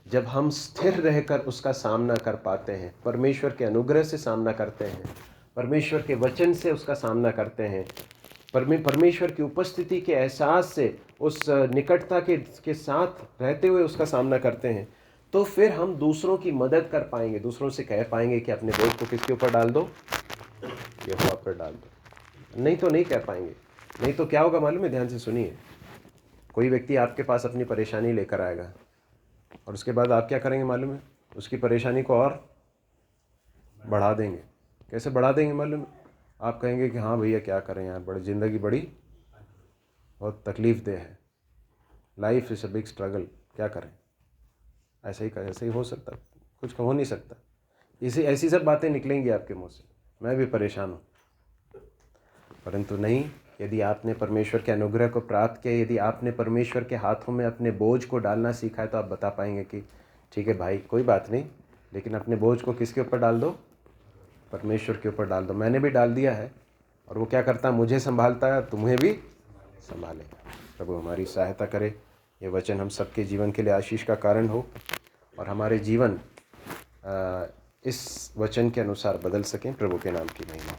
जब हम स्थिर रहकर उसका सामना कर पाते हैं, परमेश्वर के अनुग्रह से सामना करते हैं, परमेश्वर के वचन से उसका सामना करते हैं, परमेश्वर की उपस्थिति के एहसास से, उस निकटता के साथ रहते हुए उसका सामना करते हैं, तो फिर हम दूसरों की मदद कर पाएंगे, दूसरों से कह पाएंगे कि अपने बोझ को किसके ऊपर डाल दो? यहोवा पर डाल दो। नहीं तो नहीं कह पाएंगे। नहीं तो क्या होगा मालूम है? ध्यान से सुनिए। कोई व्यक्ति आपके पास अपनी परेशानी लेकर आएगा और उसके बाद आप क्या करेंगे मालूम है? उसकी परेशानी को और बढ़ा देंगे। कैसे बढ़ा देंगे मालूम है? आप कहेंगे कि हाँ भैया क्या करें यार, बड़ी ज़िंदगी बड़ी बहुत तकलीफ दे है, life is a big struggle, क्या करें? ऐसे ही हो सकता, कुछ हो नहीं सकता। ऐसी सब बातें निकलेंगी आपके मुंह से, मैं भी परेशान हूँ। परंतु नहीं, यदि आपने परमेश्वर के अनुग्रह को प्राप्त किया, यदि आपने परमेश्वर के हाथों में अपने बोझ को डालना सीखा है, तो आप बता पाएंगे कि ठीक है भाई, कोई बात नहीं, लेकिन अपने बोझ को किसके ऊपर डाल दो? परमेश्वर के ऊपर डाल दो। मैंने भी डाल दिया है, और वो क्या करता है? मुझे संभालता है, तुम्हें भी संभालेगा। प्रभु हमारी सहायता करे। ये वचन हम सबके जीवन के लिए आशीष का कारण हो और हमारे जीवन इस वचन के अनुसार बदल सकें। प्रभु के नाम की महिमा हो।